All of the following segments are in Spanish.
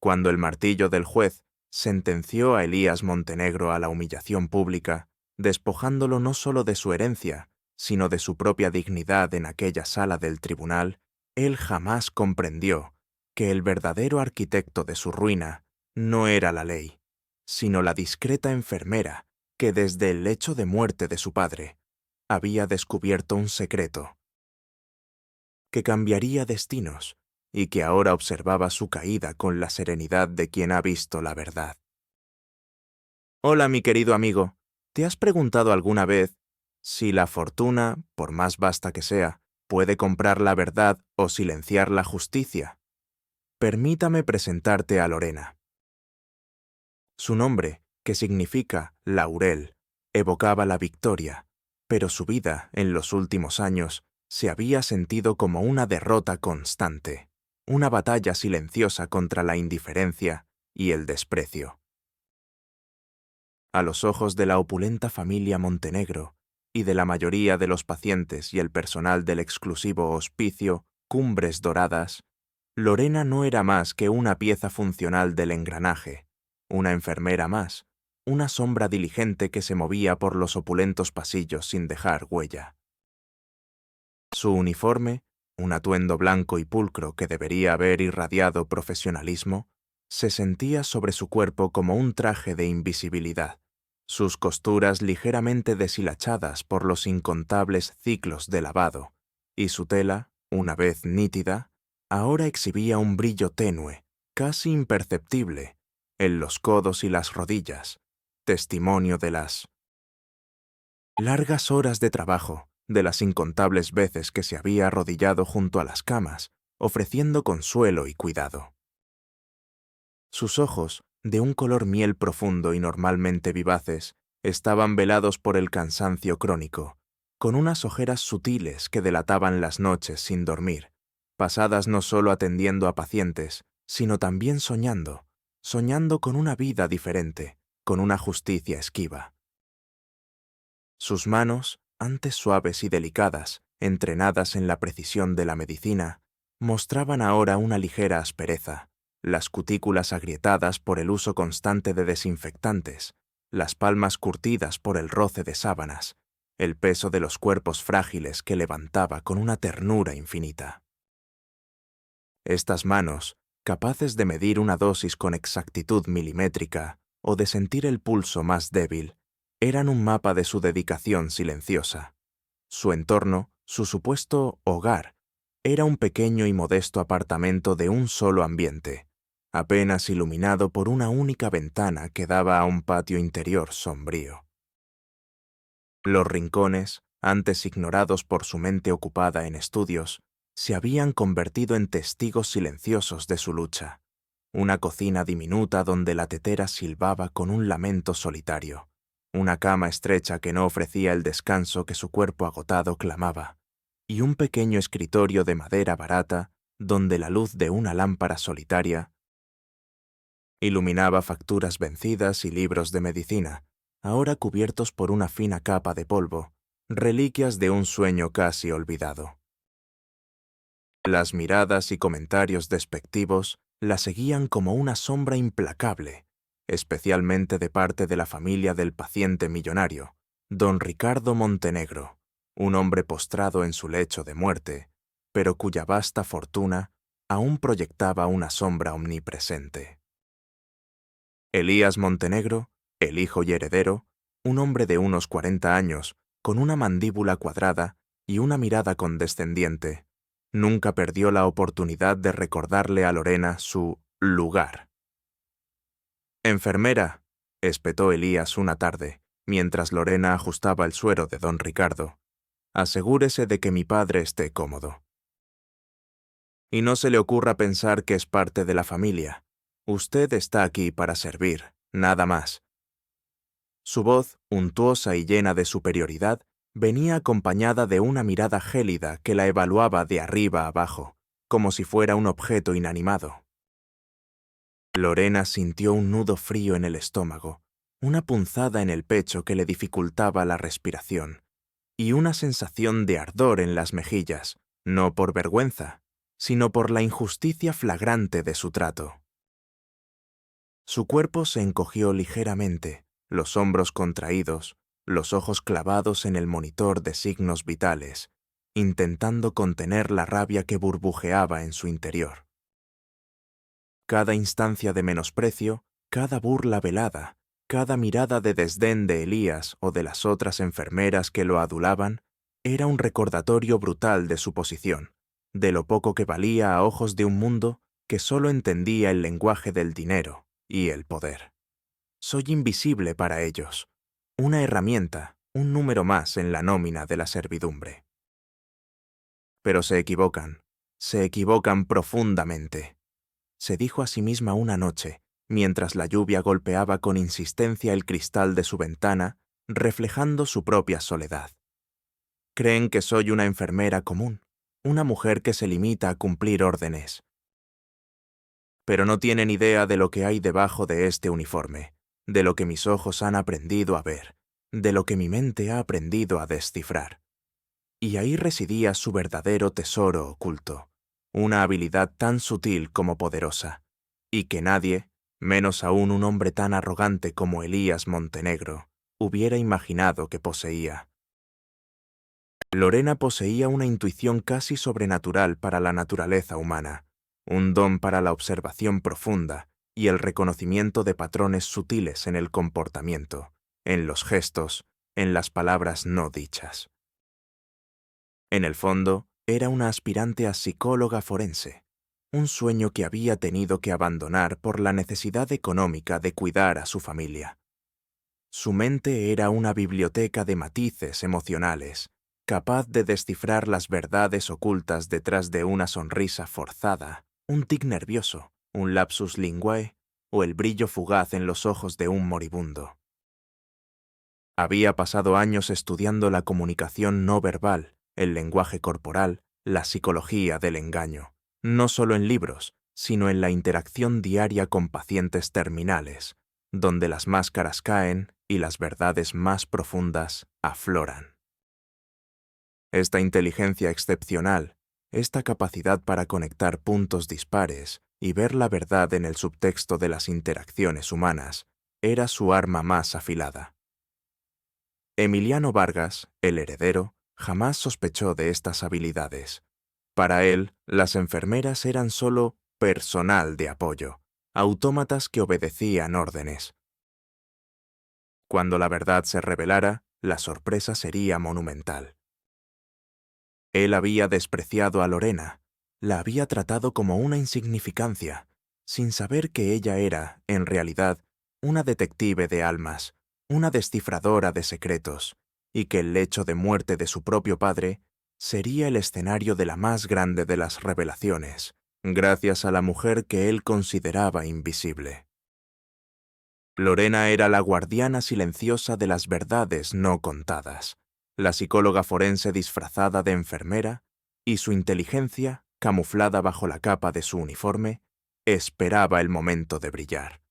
Cuando el martillo del juez sentenció a Elías Montenegro a la humillación pública, despojándolo no solo de su herencia, sino de su propia dignidad en aquella sala del tribunal, él jamás comprendió que el verdadero arquitecto de su ruina no era la ley, sino la discreta enfermera que desde el lecho de muerte de su padre había descubierto un secreto que cambiaría destinos y que ahora observaba su caída con la serenidad de quien ha visto la verdad. Hola, mi querido amigo, ¿te has preguntado alguna vez si la fortuna, por más vasta que sea, puede comprar la verdad o silenciar la justicia? Permítame presentarte a Lorena. Su nombre, que significa laurel, evocaba la victoria, pero su vida, en los últimos años, se había sentido como una derrota constante, una batalla silenciosa contra la indiferencia y el desprecio. A los ojos de la opulenta familia Montenegro y de la mayoría de los pacientes y el personal del exclusivo hospicio Cumbres Doradas, Lorena no era más que una pieza funcional del engranaje, una enfermera más, una sombra diligente que se movía por los opulentos pasillos sin dejar huella. Su uniforme, un atuendo blanco y pulcro que debería haber irradiado profesionalismo, se sentía sobre su cuerpo como un traje de invisibilidad, sus costuras ligeramente deshilachadas por los incontables ciclos de lavado, y su tela, una vez nítida, ahora exhibía un brillo tenue, casi imperceptible, en los codos y las rodillas, testimonio de las largas horas de trabajo, de las incontables veces que se había arrodillado junto a las camas, ofreciendo consuelo y cuidado. Sus ojos, de un color miel profundo y normalmente vivaces, estaban velados por el cansancio crónico, con unas ojeras sutiles que delataban las noches sin dormir, pasadas no solo atendiendo a pacientes, sino también soñando con una vida diferente, con una justicia esquiva. Sus manos, antes suaves y delicadas, entrenadas en la precisión de la medicina, mostraban ahora una ligera aspereza, las cutículas agrietadas por el uso constante de desinfectantes, las palmas curtidas por el roce de sábanas, el peso de los cuerpos frágiles que levantaba con una ternura infinita. Estas manos, capaces de medir una dosis con exactitud milimétrica o de sentir el pulso más débil, eran un mapa de su dedicación silenciosa. Su entorno, su supuesto hogar, era un pequeño y modesto apartamento de un solo ambiente, apenas iluminado por una única ventana que daba a un patio interior sombrío. Los rincones, antes ignorados por su mente ocupada en estudios, se habían convertido en testigos silenciosos de su lucha. Una cocina diminuta donde la tetera silbaba con un lamento solitario. Una cama estrecha que no ofrecía el descanso que su cuerpo agotado clamaba, y un pequeño escritorio de madera barata donde la luz de una lámpara solitaria iluminaba facturas vencidas y libros de medicina, ahora cubiertos por una fina capa de polvo, reliquias de un sueño casi olvidado. Las miradas y comentarios despectivos la seguían como una sombra implacable, especialmente de parte de la familia del paciente millonario, don Ricardo Montenegro, un hombre postrado en su lecho de muerte, pero cuya vasta fortuna aún proyectaba una sombra omnipresente. Elías Montenegro, el hijo y heredero, un hombre de unos 40 años, con una mandíbula cuadrada y una mirada condescendiente, nunca perdió la oportunidad de recordarle a Lorena su lugar. «Enfermera», espetó Elías una tarde, mientras Lorena ajustaba el suero de don Ricardo, «asegúrese de que mi padre esté cómodo. Y no se le ocurra pensar que es parte de la familia. Usted está aquí para servir, nada más». Su voz, untuosa y llena de superioridad, venía acompañada de una mirada gélida que la evaluaba de arriba a abajo, como si fuera un objeto inanimado. Lorena sintió un nudo frío en el estómago, una punzada en el pecho que le dificultaba la respiración, y una sensación de ardor en las mejillas, no por vergüenza, sino por la injusticia flagrante de su trato. Su cuerpo se encogió ligeramente, los hombros contraídos, los ojos clavados en el monitor de signos vitales, intentando contener la rabia que burbujeaba en su interior. Cada instancia de menosprecio, cada burla velada, cada mirada de desdén de Elías o de las otras enfermeras que lo adulaban, era un recordatorio brutal de su posición, de lo poco que valía a ojos de un mundo que solo entendía el lenguaje del dinero y el poder. Soy invisible para ellos, una herramienta, un número más en la nómina de la servidumbre. Pero se equivocan profundamente, se dijo a sí misma una noche, mientras la lluvia golpeaba con insistencia el cristal de su ventana, reflejando su propia soledad. Creen que soy una enfermera común, una mujer que se limita a cumplir órdenes. Pero no tienen idea de lo que hay debajo de este uniforme, de lo que mis ojos han aprendido a ver, de lo que mi mente ha aprendido a descifrar. Y ahí residía su verdadero tesoro oculto, una habilidad tan sutil como poderosa, y que nadie, menos aún un hombre tan arrogante como Elías Montenegro, hubiera imaginado que poseía. Lorena poseía una intuición casi sobrenatural para la naturaleza humana, un don para la observación profunda y el reconocimiento de patrones sutiles en el comportamiento, en los gestos, en las palabras no dichas. En el fondo, era una aspirante a psicóloga forense, un sueño que había tenido que abandonar por la necesidad económica de cuidar a su familia. Su mente era una biblioteca de matices emocionales, capaz de descifrar las verdades ocultas detrás de una sonrisa forzada, un tic nervioso, un lapsus linguae o el brillo fugaz en los ojos de un moribundo. Había pasado años estudiando la comunicación no verbal, el lenguaje corporal, la psicología del engaño, no solo en libros, sino en la interacción diaria con pacientes terminales, donde las máscaras caen y las verdades más profundas afloran. Esta inteligencia excepcional, esta capacidad para conectar puntos dispares y ver la verdad en el subtexto de las interacciones humanas, era su arma más afilada. Emiliano Vargas, el heredero, jamás sospechó de estas habilidades. Para él, las enfermeras eran solo personal de apoyo, autómatas que obedecían órdenes. Cuando la verdad se revelara, la sorpresa sería monumental. Él había despreciado a Lorena, la había tratado como una insignificancia, sin saber que ella era, en realidad, una detective de almas, una descifradora de secretos, y que el lecho de muerte de su propio padre sería el escenario de la más grande de las revelaciones, gracias a la mujer que él consideraba invisible. Lorena era la guardiana silenciosa de las verdades no contadas, la psicóloga forense disfrazada de enfermera, y su inteligencia, camuflada bajo la capa de su uniforme, esperaba el momento de brillar.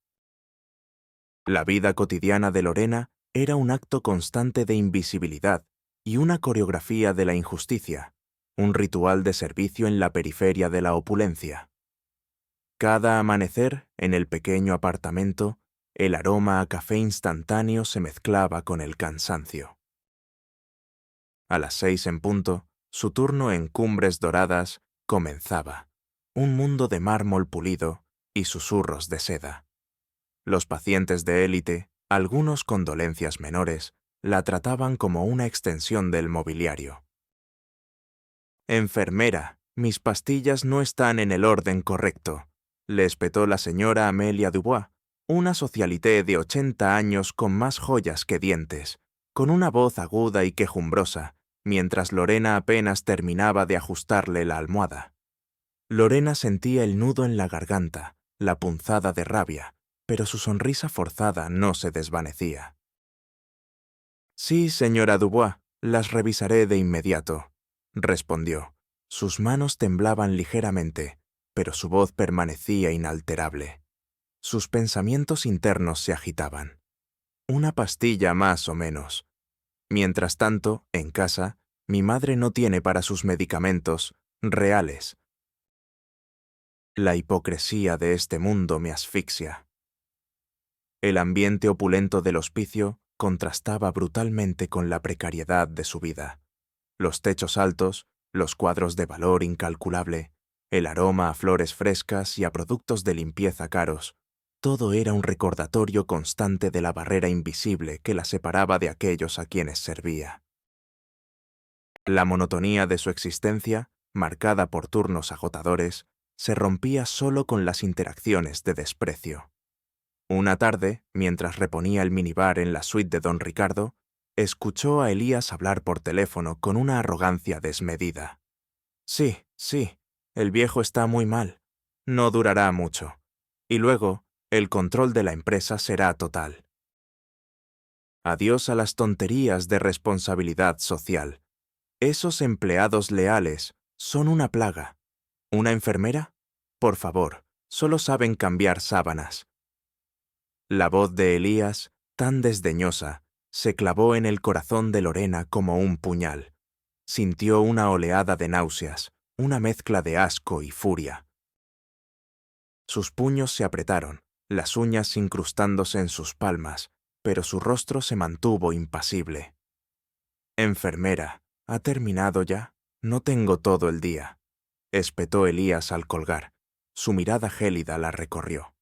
La vida cotidiana de Lorena era un acto constante de invisibilidad y una coreografía de la injusticia, un ritual de servicio en la periferia de la opulencia. Cada amanecer, en el pequeño apartamento, el aroma a café instantáneo se mezclaba con el cansancio. A las 6 en punto, su turno en Cumbres Doradas comenzaba, un mundo de mármol pulido y susurros de seda. Los pacientes de élite, algunos con dolencias menores, la trataban como una extensión del mobiliario. «Enfermera, mis pastillas no están en el orden correcto», le espetó la señora Amélia Dubois, una socialité de 80 años con más joyas que dientes, con una voz aguda y quejumbrosa, mientras Lorena apenas terminaba de ajustarle la almohada. Lorena sentía el nudo en la garganta, la punzada de rabia, pero su sonrisa forzada no se desvanecía. «Sí, señora Dubois, las revisaré de inmediato», respondió. Sus manos temblaban ligeramente, pero su voz permanecía inalterable. Sus pensamientos internos se agitaban. Una pastilla más o menos. Mientras tanto, en casa, mi madre no tiene para sus medicamentos reales. La hipocresía de este mundo me asfixia. El ambiente opulento del hospicio contrastaba brutalmente con la precariedad de su vida. Los techos altos, los cuadros de valor incalculable, el aroma a flores frescas y a productos de limpieza caros, todo era un recordatorio constante de la barrera invisible que la separaba de aquellos a quienes servía. La monotonía de su existencia, marcada por turnos agotadores, se rompía solo con las interacciones de desprecio. Una tarde, mientras reponía el minibar en la suite de don Ricardo, escuchó a Elías hablar por teléfono con una arrogancia desmedida. Sí, el viejo está muy mal. No durará mucho. Y luego, el control de la empresa será total. Adiós a las tonterías de responsabilidad social. Esos empleados leales son una plaga. ¿Una enfermera? Por favor, solo saben cambiar sábanas. La voz de Elías, tan desdeñosa, se clavó en el corazón de Lorena como un puñal. Sintió una oleada de náuseas, una mezcla de asco y furia. Sus puños se apretaron, las uñas incrustándose en sus palmas, pero su rostro se mantuvo impasible. «Enfermera, ¿ha terminado ya? No tengo todo el día», espetó Elías al colgar. Su mirada gélida la recorrió.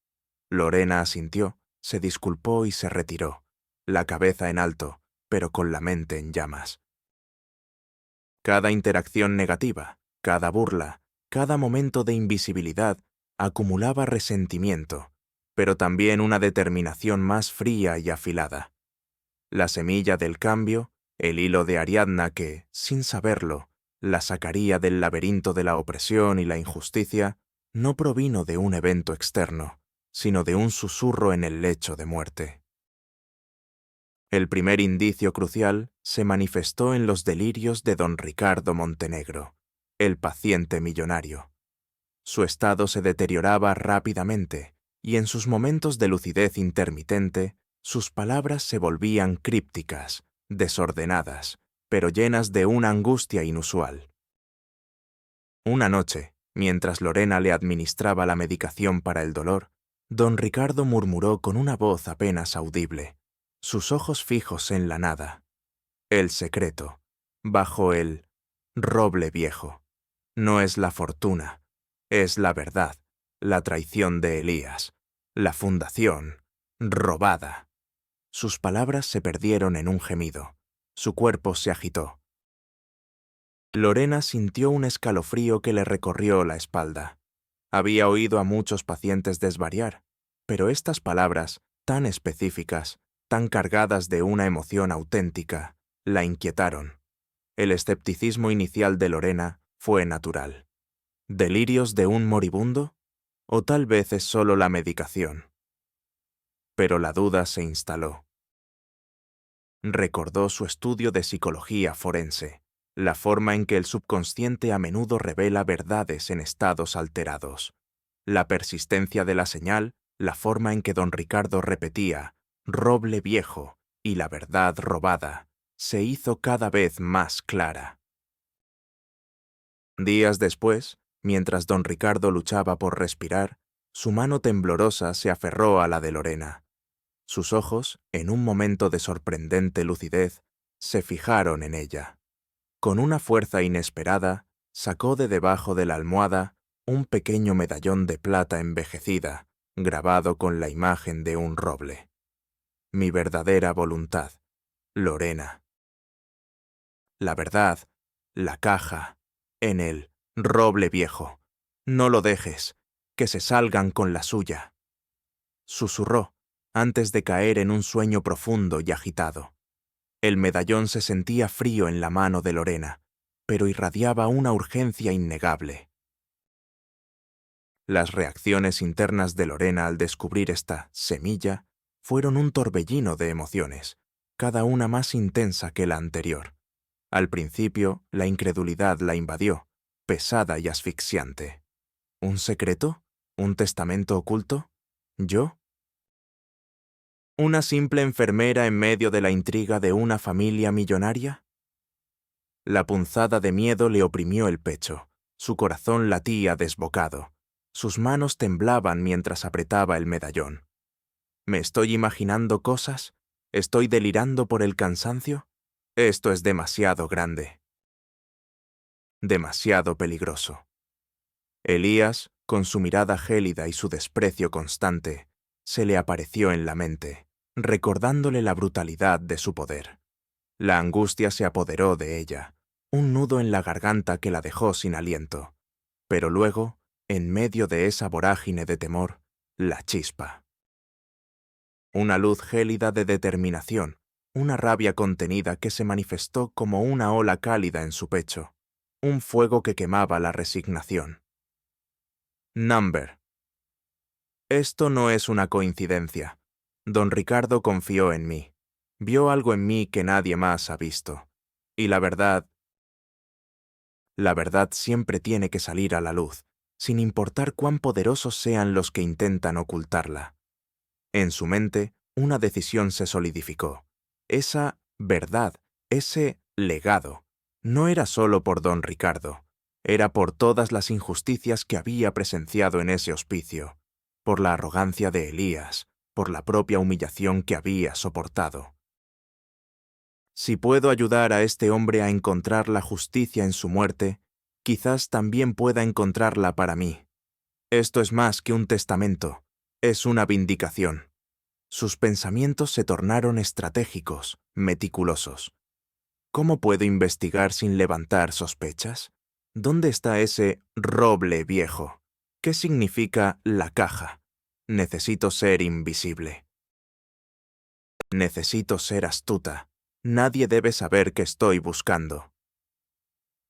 Lorena asintió, se disculpó y se retiró, la cabeza en alto, pero con la mente en llamas. Cada interacción negativa, cada burla, cada momento de invisibilidad acumulaba resentimiento, pero también una determinación más fría y afilada. La semilla del cambio, el hilo de Ariadna que, sin saberlo, la sacaría del laberinto de la opresión y la injusticia, no provino de un evento externo, sino de un susurro en el lecho de muerte. El primer indicio crucial se manifestó en los delirios de don Ricardo Montenegro, el paciente millonario. Su estado se deterioraba rápidamente, y en sus momentos de lucidez intermitente, sus palabras se volvían crípticas, desordenadas, pero llenas de una angustia inusual. Una noche, mientras Lorena le administraba la medicación para el dolor, don Ricardo murmuró con una voz apenas audible, sus ojos fijos en la nada. El secreto, bajo el roble viejo, no es la fortuna, es la verdad, la traición de Elías, la fundación, robada. Sus palabras se perdieron en un gemido. Su cuerpo se agitó. Lorena sintió un escalofrío que le recorrió la espalda. Había oído a muchos pacientes desvariar, pero estas palabras, tan específicas, tan cargadas de una emoción auténtica, la inquietaron. El escepticismo inicial de Lorena fue natural. ¿Delirios de un moribundo? ¿O tal vez es solo la medicación? Pero la duda se instaló. Recordó su estudio de psicología forense, la forma en que el subconsciente a menudo revela verdades en estados alterados. La persistencia de la señal, la forma en que don Ricardo repetía «roble viejo» y la verdad robada, se hizo cada vez más clara. Días después, mientras don Ricardo luchaba por respirar, su mano temblorosa se aferró a la de Lorena. Sus ojos, en un momento de sorprendente lucidez, se fijaron en ella. Con una fuerza inesperada, sacó de debajo de la almohada un pequeño medallón de plata envejecida, grabado con la imagen de un roble. Mi verdadera voluntad, Lorena. La verdad, la caja, en el roble viejo. No lo dejes, que se salgan con la suya. Susurró, antes de caer en un sueño profundo y agitado. El medallón se sentía frío en la mano de Lorena, pero irradiaba una urgencia innegable. Las reacciones internas de Lorena al descubrir esta semilla fueron un torbellino de emociones, cada una más intensa que la anterior. Al principio, la incredulidad la invadió, pesada y asfixiante. ¿Un secreto? ¿Un testamento oculto? ¿Yo? ¿Una simple enfermera en medio de la intriga de una familia millonaria? La punzada de miedo le oprimió el pecho, su corazón latía desbocado, sus manos temblaban mientras apretaba el medallón. ¿Me estoy imaginando cosas? ¿Estoy delirando por el cansancio? Esto es demasiado grande. Demasiado peligroso. Elías, con su mirada gélida y su desprecio constante, se le apareció en la mente, recordándole la brutalidad de su poder. La angustia se apoderó de ella, un nudo en la garganta que la dejó sin aliento. Pero luego, en medio de esa vorágine de temor, la chispa. Una luz gélida de determinación, una rabia contenida que se manifestó como una ola cálida en su pecho, un fuego que quemaba la resignación. Number. Esto no es una coincidencia. Don Ricardo confió en mí. Vio algo en mí que nadie más ha visto. Y la verdad siempre tiene que salir a la luz, sin importar cuán poderosos sean los que intentan ocultarla. En su mente, una decisión se solidificó. Esa verdad, ese legado, no era solo por don Ricardo, era por todas las injusticias que había presenciado en ese hospicio, por la arrogancia de Elías, por la propia humillación que había soportado. Si puedo ayudar a este hombre a encontrar la justicia en su muerte, quizás también pueda encontrarla para mí. Esto es más que un testamento, es una vindicación. Sus pensamientos se tornaron estratégicos, meticulosos. ¿Cómo puedo investigar sin levantar sospechas? ¿Dónde está ese roble viejo? ¿Qué significa la caja? Necesito ser invisible. Necesito ser astuta. Nadie debe saber que estoy buscando.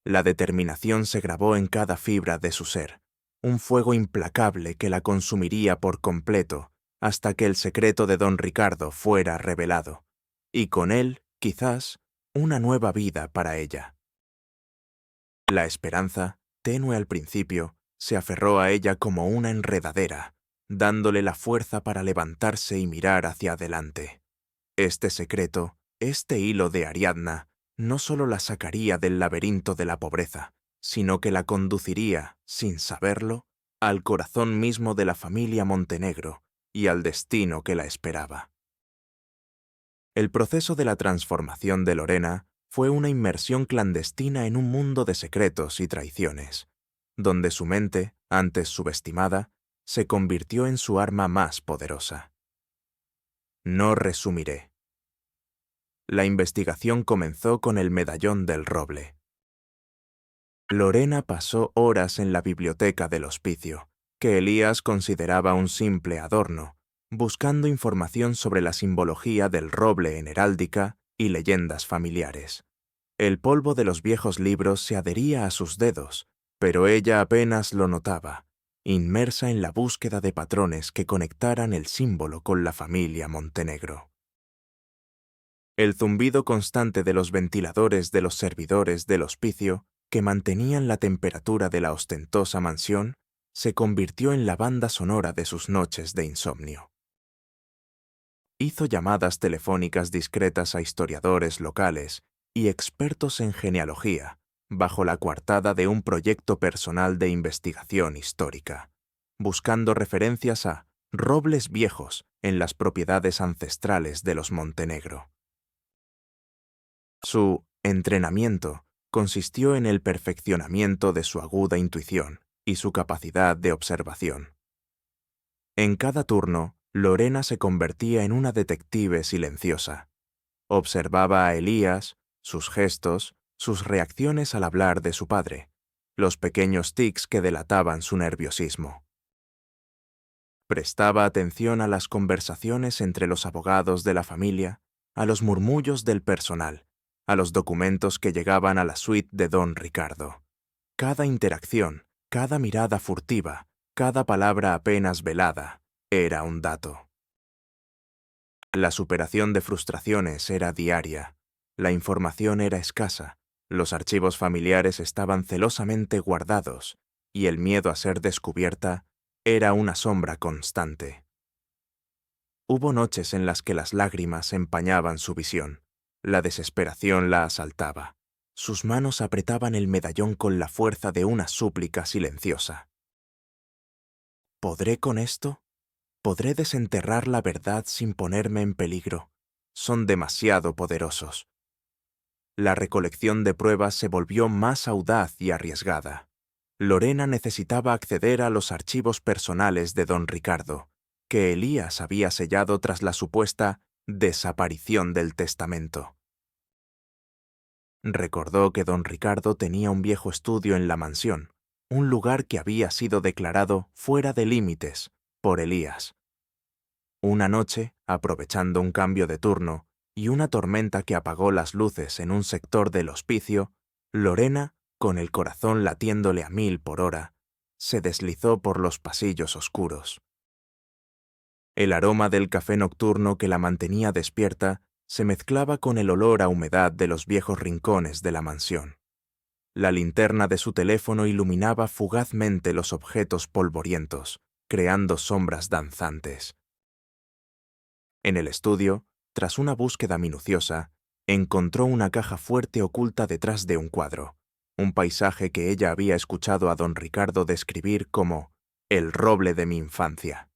La determinación se grabó en cada fibra de su ser, un fuego implacable que la consumiría por completo hasta que el secreto de don Ricardo fuera revelado, y con él, quizás, una nueva vida para ella. La esperanza, tenue al principio, se aferró a ella como una enredadera, dándole la fuerza para levantarse y mirar hacia adelante. Este secreto, este hilo de Ariadna, no solo la sacaría del laberinto de la pobreza, sino que la conduciría, sin saberlo, al corazón mismo de la familia Montenegro y al destino que la esperaba. El proceso de la transformación de Lorena fue una inmersión clandestina en un mundo de secretos y traiciones, donde su mente, antes subestimada, se convirtió en su arma más poderosa. No resumiré. La investigación comenzó con el medallón del roble. Lorena pasó horas en la biblioteca del hospicio, que Elías consideraba un simple adorno, buscando información sobre la simbología del roble en heráldica y leyendas familiares. El polvo de los viejos libros se adhería a sus dedos, pero ella apenas lo notaba, inmersa en la búsqueda de patrones que conectaran el símbolo con la familia Montenegro. El zumbido constante de los ventiladores de los servidores del hospicio, que mantenían la temperatura de la ostentosa mansión, se convirtió en la banda sonora de sus noches de insomnio. Hizo llamadas telefónicas discretas a historiadores locales y expertos en genealogía, bajo la coartada de un proyecto personal de investigación histórica, buscando referencias a robles viejos en las propiedades ancestrales de los Montenegro. Su entrenamiento consistió en el perfeccionamiento de su aguda intuición y su capacidad de observación. En cada turno, Lorena se convertía en una detective silenciosa. Observaba a Elías, sus gestos, sus reacciones al hablar de su padre, los pequeños tics que delataban su nerviosismo. Prestaba atención a las conversaciones entre los abogados de la familia, a los murmullos del personal, a los documentos que llegaban a la suite de don Ricardo. Cada interacción, cada mirada furtiva, cada palabra apenas velada, era un dato. La superación de frustraciones era diaria, la información era escasa, los archivos familiares estaban celosamente guardados, y el miedo a ser descubierta era una sombra constante. Hubo noches en las que las lágrimas empañaban su visión. La desesperación la asaltaba. Sus manos apretaban el medallón con la fuerza de una súplica silenciosa. ¿Podré con esto? Podré desenterrar la verdad sin ponerme en peligro. Son demasiado poderosos. La recolección de pruebas se volvió más audaz y arriesgada. Lorena necesitaba acceder a los archivos personales de don Ricardo, que Elías había sellado tras la supuesta desaparición del testamento. Recordó que don Ricardo tenía un viejo estudio en la mansión, un lugar que había sido declarado fuera de límites por Elías. Una noche, aprovechando un cambio de turno y una tormenta que apagó las luces en un sector del hospicio, Lorena, con el corazón latiéndole a 1000 por hora, se deslizó por los pasillos oscuros. El aroma del café nocturno que la mantenía despierta se mezclaba con el olor a humedad de los viejos rincones de la mansión. La linterna de su teléfono iluminaba fugazmente los objetos polvorientos, creando sombras danzantes. En el estudio, tras una búsqueda minuciosa, encontró una caja fuerte oculta detrás de un cuadro, un paisaje que ella había escuchado a don Ricardo describir como el roble de mi infancia.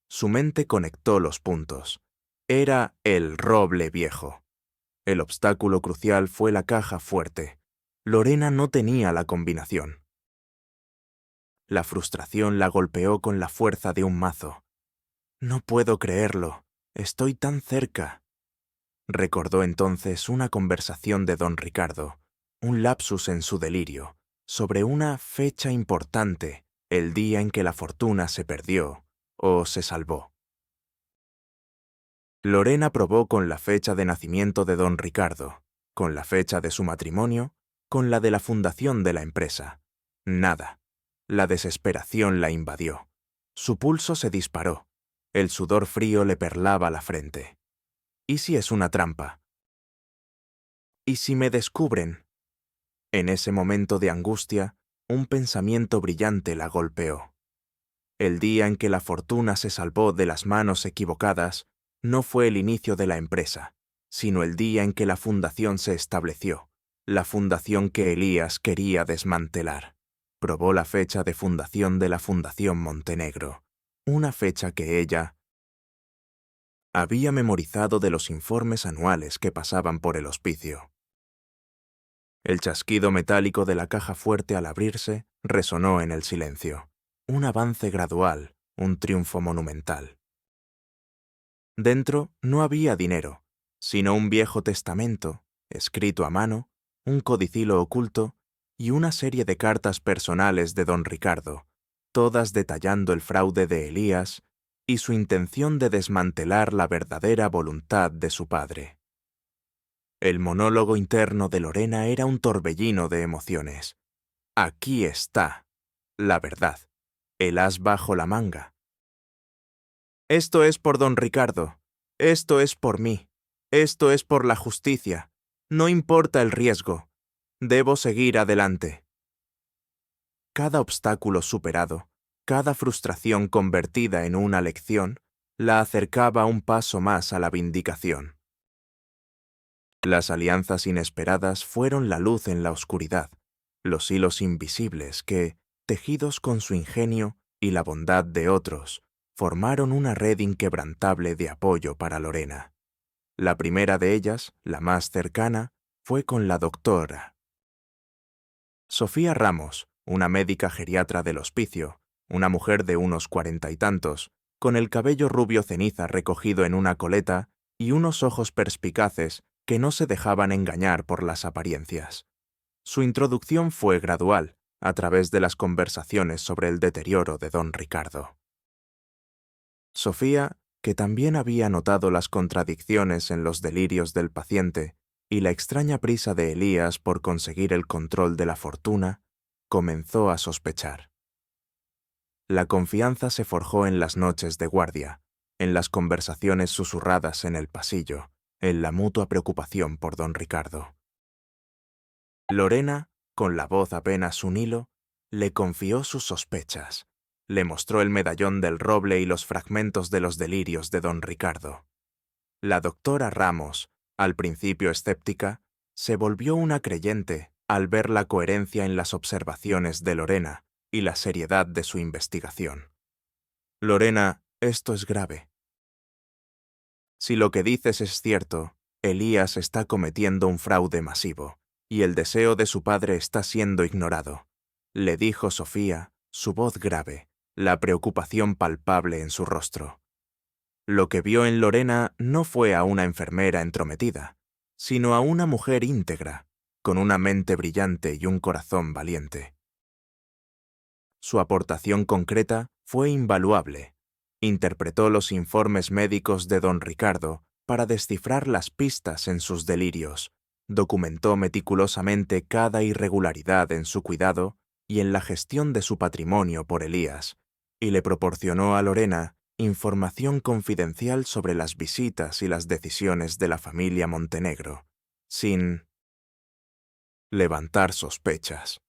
Su mente conectó los puntos. Era el roble viejo. El obstáculo crucial fue la caja fuerte. Lorena no tenía la combinación. La frustración la golpeó con la fuerza de un mazo. No puedo creerlo. Estoy tan cerca. Recordó entonces una conversación de don Ricardo, un lapsus en su delirio, sobre una fecha importante, el día en que la fortuna se perdió o se salvó. Lorena probó con la fecha de nacimiento de don Ricardo, con la fecha de su matrimonio, con la de la fundación de la empresa. Nada. La desesperación la invadió. Su pulso se disparó. El sudor frío le perlaba la frente. ¿Y si es una trampa? ¿Y si me descubren? En ese momento de angustia, un pensamiento brillante la golpeó. El día en que la fortuna se salvó de las manos equivocadas no fue el inicio de la empresa, sino el día en que la fundación se estableció, la fundación que Elías quería desmantelar. Probó la fecha de fundación de la Fundación Montenegro, una fecha que ella había memorizado de los informes anuales que pasaban por el hospicio. El chasquido metálico de la caja fuerte al abrirse resonó en el silencio. Un avance gradual, un triunfo monumental. Dentro no había dinero, sino un viejo testamento, escrito a mano, un codicilo oculto y una serie de cartas personales de don Ricardo, todas detallando el fraude de Elías y su intención de desmantelar la verdadera voluntad de su padre. El monólogo interno de Lorena era un torbellino de emociones. Aquí está la verdad, el as bajo la manga. Esto es por don Ricardo, esto es por mí, esto es por la justicia, no importa el riesgo, debo seguir adelante. Cada obstáculo superado, cada frustración convertida en una lección, la acercaba un paso más a la vindicación. Las alianzas inesperadas fueron la luz en la oscuridad, los hilos invisibles que, tejidos con su ingenio y la bondad de otros, formaron una red inquebrantable de apoyo para Lorena. La primera de ellas, la más cercana, fue con la doctora Sofía Ramos, una médica geriatra del hospicio, una mujer de unos 40 y tantos, con el cabello rubio ceniza recogido en una coleta y unos ojos perspicaces que no se dejaban engañar por las apariencias. Su introducción fue gradual, a través de las conversaciones sobre el deterioro de don Ricardo. Sofía, que también había notado las contradicciones en los delirios del paciente y la extraña prisa de Elías por conseguir el control de la fortuna, comenzó a sospechar. La confianza se forjó en las noches de guardia, en las conversaciones susurradas en el pasillo, en la mutua preocupación por don Ricardo. Lorena, con la voz apenas un hilo, le confió sus sospechas. Le mostró el medallón del roble y los fragmentos de los delirios de don Ricardo. La doctora Ramos, al principio escéptica, se volvió una creyente al ver la coherencia en las observaciones de Lorena y la seriedad de su investigación. Lorena, esto es grave. Si lo que dices es cierto, Elías está cometiendo un fraude masivo, y el deseo de su padre está siendo ignorado, le dijo Sofía, su voz grave, la preocupación palpable en su rostro. Lo que vio en Lorena no fue a una enfermera entrometida, sino a una mujer íntegra, con una mente brillante y un corazón valiente. Su aportación concreta fue invaluable. Interpretó los informes médicos de don Ricardo para descifrar las pistas en sus delirios, documentó meticulosamente cada irregularidad en su cuidado y en la gestión de su patrimonio por Elías, y le proporcionó a Lorena información confidencial sobre las visitas y las decisiones de la familia Montenegro, sin levantar sospechas.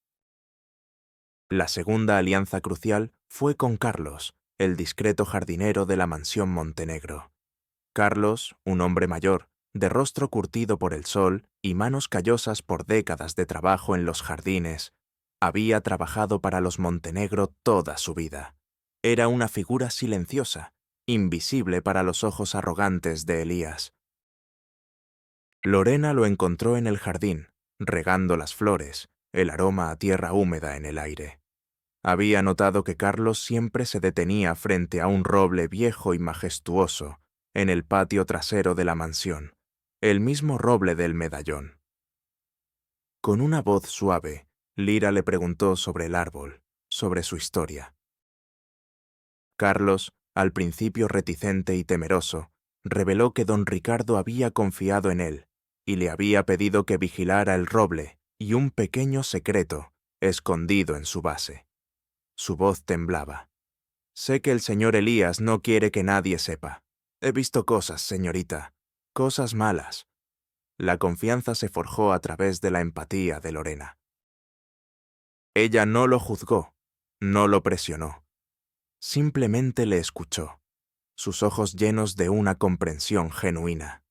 La segunda alianza crucial fue con Carlos, el discreto jardinero de la mansión Montenegro. Carlos, un hombre mayor, de rostro curtido por el sol y manos callosas por décadas de trabajo en los jardines, había trabajado para los Montenegro toda su vida. Era una figura silenciosa, invisible para los ojos arrogantes de Elías. Lorena lo encontró en el jardín, regando las flores, el aroma a tierra húmeda en el aire. Había notado que Carlos siempre se detenía frente a un roble viejo y majestuoso en el patio trasero de la mansión, el mismo roble del medallón. Con una voz suave, Lira le preguntó sobre el árbol, sobre su historia. Carlos, al principio reticente y temeroso, reveló que don Ricardo había confiado en él y le había pedido que vigilara el roble y un pequeño secreto escondido en su base. Su voz temblaba. Sé que el señor Elías no quiere que nadie sepa. He visto cosas, señorita, cosas malas. La confianza se forjó a través de la empatía de Lorena. Ella no lo juzgó, no lo presionó. Simplemente le escuchó, sus ojos llenos de una comprensión genuina.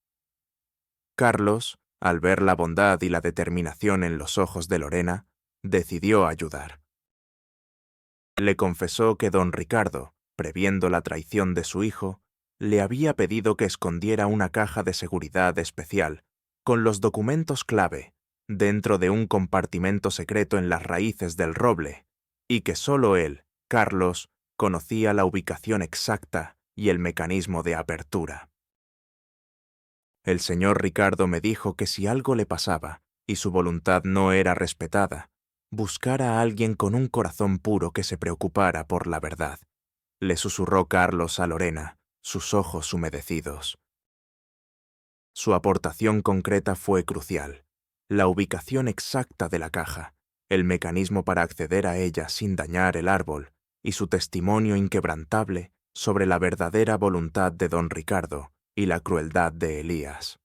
Carlos, al ver la bondad y la determinación en los ojos de Lorena, decidió ayudar. Le confesó que don Ricardo, previendo la traición de su hijo, le había pedido que escondiera una caja de seguridad especial, con los documentos clave, dentro de un compartimento secreto en las raíces del roble, y que solo él, Carlos, conocía la ubicación exacta y el mecanismo de apertura. El señor Ricardo me dijo que si algo le pasaba y su voluntad no era respetada, buscara a alguien con un corazón puro que se preocupara por la verdad, le susurró Carlos a Lorena, sus ojos humedecidos. Su aportación concreta fue crucial, la ubicación exacta de la caja, el mecanismo para acceder a ella sin dañar el árbol y su testimonio inquebrantable sobre la verdadera voluntad de don Ricardo y la crueldad de Elías.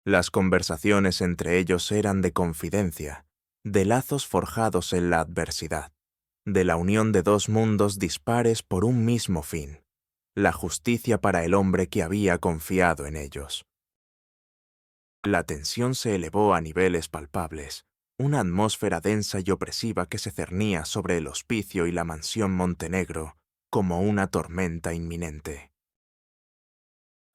Las conversaciones entre ellos eran de confidencia, de lazos forjados en la adversidad, de la unión de dos mundos dispares por un mismo fin, la justicia para el hombre que había confiado en ellos. La tensión se elevó a niveles palpables, una atmósfera densa y opresiva que se cernía sobre el hospicio y la mansión Montenegro como una tormenta inminente.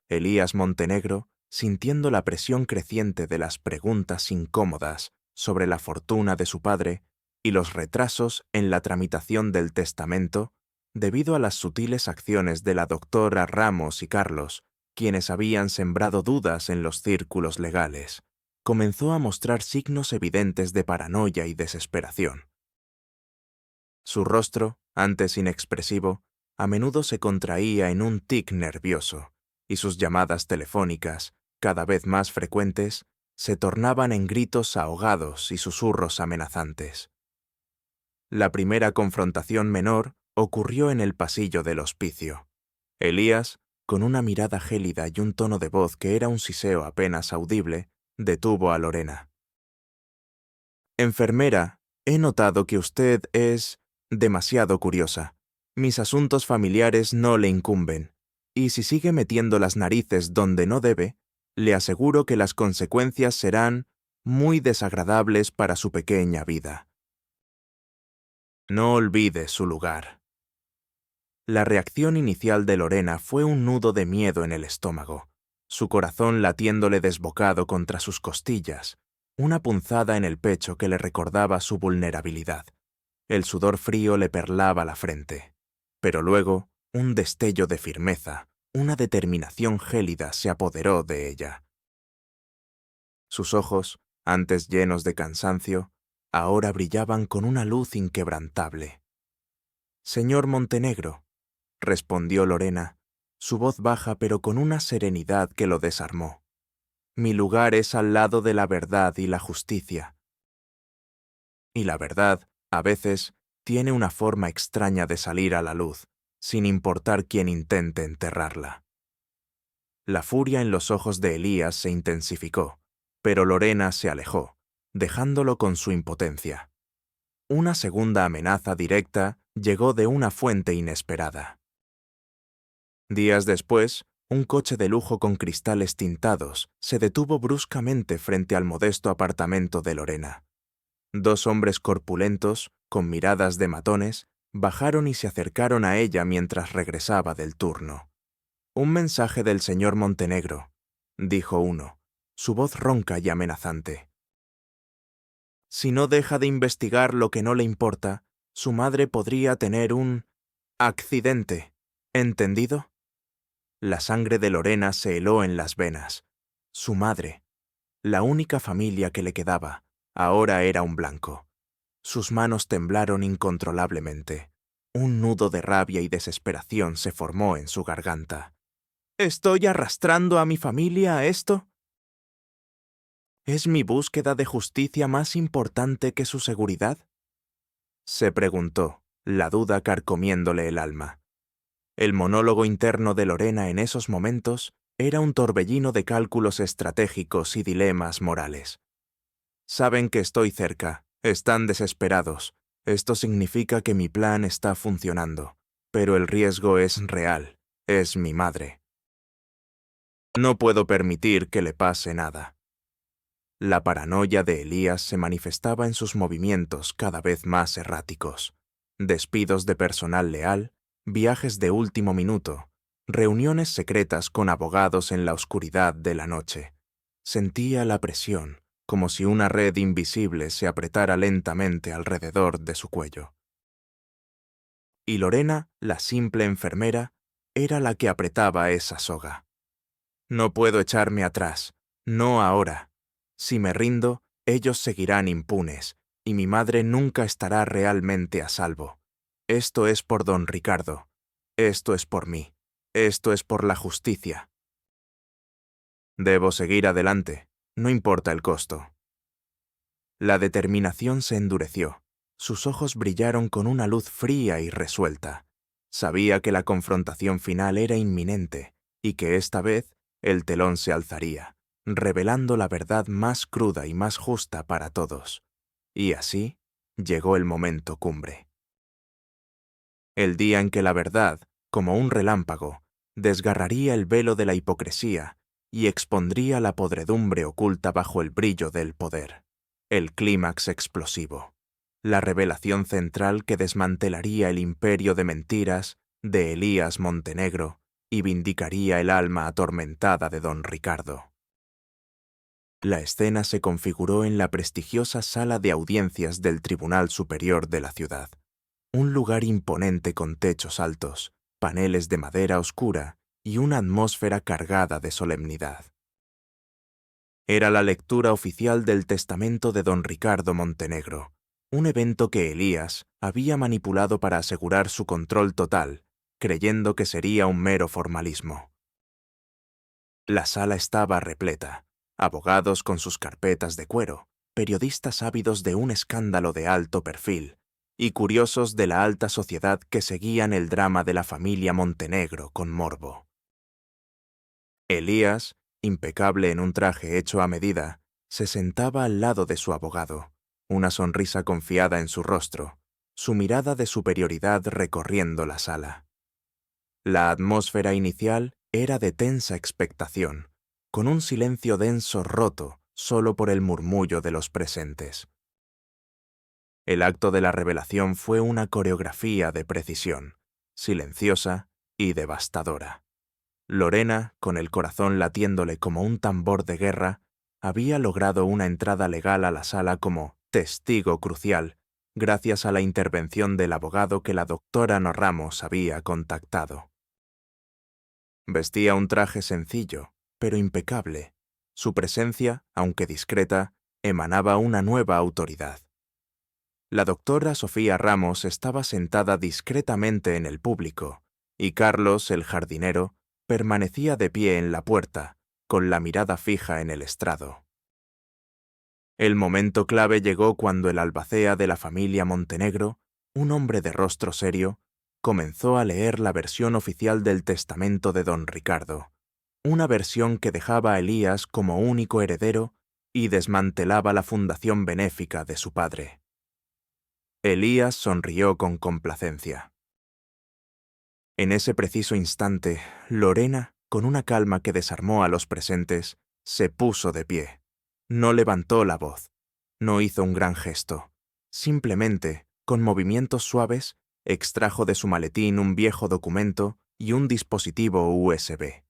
Elías Montenegro, sintiendo la presión creciente de las preguntas incómodas sobre la fortuna de su padre y los retrasos en la tramitación del testamento, debido a las sutiles acciones de la doctora Ramos y Carlos, quienes habían sembrado dudas en los círculos legales, comenzó a mostrar signos evidentes de paranoia y desesperación. Su rostro, antes inexpresivo, a menudo se contraía en un tic nervioso, y sus llamadas telefónicas, cada vez más frecuentes, se tornaban en gritos ahogados y susurros amenazantes. La primera confrontación menor ocurrió en el pasillo del hospicio. Elías, con una mirada gélida y un tono de voz que era un siseo apenas audible, detuvo a Lorena. «Enfermera, he notado que usted es demasiado curiosa. Mis asuntos familiares no le incumben, y si sigue metiendo las narices donde no debe, le aseguro que las consecuencias serán muy desagradables para su pequeña vida. No olvide su lugar». La reacción inicial de Lorena fue un nudo de miedo en el estómago, su corazón latiéndole desbocado contra sus costillas, una punzada en el pecho que le recordaba su vulnerabilidad. El sudor frío le perlaba la frente. Pero luego, un destello de firmeza, una determinación gélida se apoderó de ella. Sus ojos, antes llenos de cansancio, ahora brillaban con una luz inquebrantable. «Señor Montenegro», respondió Lorena, su voz baja pero con una serenidad que lo desarmó. «Mi lugar es al lado de la verdad y la justicia. Y la verdad, a veces, tiene una forma extraña de salir a la luz, sin importar quién intente enterrarla». La furia en los ojos de Elías se intensificó, pero Lorena se alejó, dejándolo con su impotencia. Una segunda amenaza directa llegó de una fuente inesperada. Días después, un coche de lujo con cristales tintados se detuvo bruscamente frente al modesto apartamento de Lorena. Dos hombres corpulentos, con miradas de matones, bajaron y se acercaron a ella mientras regresaba del turno. «Un mensaje del señor Montenegro», dijo uno, su voz ronca y amenazante. «Si no deja de investigar lo que no le importa, su madre podría tener un accidente. ¿Entendido?» La sangre de Lorena se heló en las venas. Su madre, la única familia que le quedaba, ahora era un blanco. Sus manos temblaron incontrolablemente. Un nudo de rabia y desesperación se formó en su garganta. «¿Estoy arrastrando a mi familia a esto? ¿Es mi búsqueda de justicia más importante que su seguridad?», se preguntó, la duda carcomiéndole el alma. El monólogo interno de Lorena en esos momentos era un torbellino de cálculos estratégicos y dilemas morales. «Saben que estoy cerca, están desesperados. Esto significa que mi plan está funcionando, pero el riesgo es real, es mi madre. No puedo permitir que le pase nada». La paranoia de Elías se manifestaba en sus movimientos cada vez más erráticos. Despidos de personal leal, viajes de último minuto, reuniones secretas con abogados en la oscuridad de la noche. Sentía la presión, como si una red invisible se apretara lentamente alrededor de su cuello. Y Lorena, la simple enfermera, era la que apretaba esa soga. «No puedo echarme atrás, no ahora. Si me rindo, ellos seguirán impunes, y mi madre nunca estará realmente a salvo. Esto es por don Ricardo. Esto es por mí. Esto es por la justicia. Debo seguir adelante, no importa el costo». La determinación se endureció. Sus ojos brillaron con una luz fría y resuelta. Sabía que la confrontación final era inminente, y que esta vez el telón se alzaría, revelando la verdad más cruda y más justa para todos. Y así llegó el momento cumbre. El día en que la verdad, como un relámpago, desgarraría el velo de la hipocresía y expondría la podredumbre oculta bajo el brillo del poder. El clímax explosivo. La revelación central que desmantelaría el imperio de mentiras de Elías Montenegro y vindicaría el alma atormentada de don Ricardo. La escena se configuró en la prestigiosa sala de audiencias del Tribunal Superior de la ciudad. Un lugar imponente con techos altos, paneles de madera oscura y una atmósfera cargada de solemnidad. Era la lectura oficial del testamento de don Ricardo Montenegro, un evento que Elías había manipulado para asegurar su control total, creyendo que sería un mero formalismo. La sala estaba repleta, abogados con sus carpetas de cuero, periodistas ávidos de un escándalo de alto perfil, y curiosos de la alta sociedad que seguían el drama de la familia Montenegro con morbo. Elías, impecable en un traje hecho a medida, se sentaba al lado de su abogado, una sonrisa confiada en su rostro, su mirada de superioridad recorriendo la sala. La atmósfera inicial era de tensa expectación, con un silencio denso roto solo por el murmullo de los presentes. El acto de la revelación fue una coreografía de precisión. silenciosa y devastadora. Lorena, con el corazón latiéndole como un tambor de guerra, había logrado una entrada legal a la sala como testigo crucial, gracias a la intervención del abogado que la doctora No Ramos había contactado. Vestía un traje sencillo, pero impecable. Su presencia, aunque discreta, emanaba una nueva autoridad. La doctora Sofía Ramos estaba sentada discretamente en el público, y Carlos, el jardinero, permanecía de pie en la puerta, con la mirada fija en el estrado. El momento clave llegó cuando el albacea de la familia Montenegro, un hombre de rostro serio, comenzó a leer la versión oficial del testamento de don Ricardo, una versión que dejaba a Elías como único heredero y desmantelaba la fundación benéfica de su padre. Elías sonrió con complacencia. En ese preciso instante, Lorena, con una calma que desarmó a los presentes, se puso de pie. No levantó la voz, no hizo un gran gesto. Simplemente, con movimientos suaves, extrajo de su maletín un viejo documento y un dispositivo USB.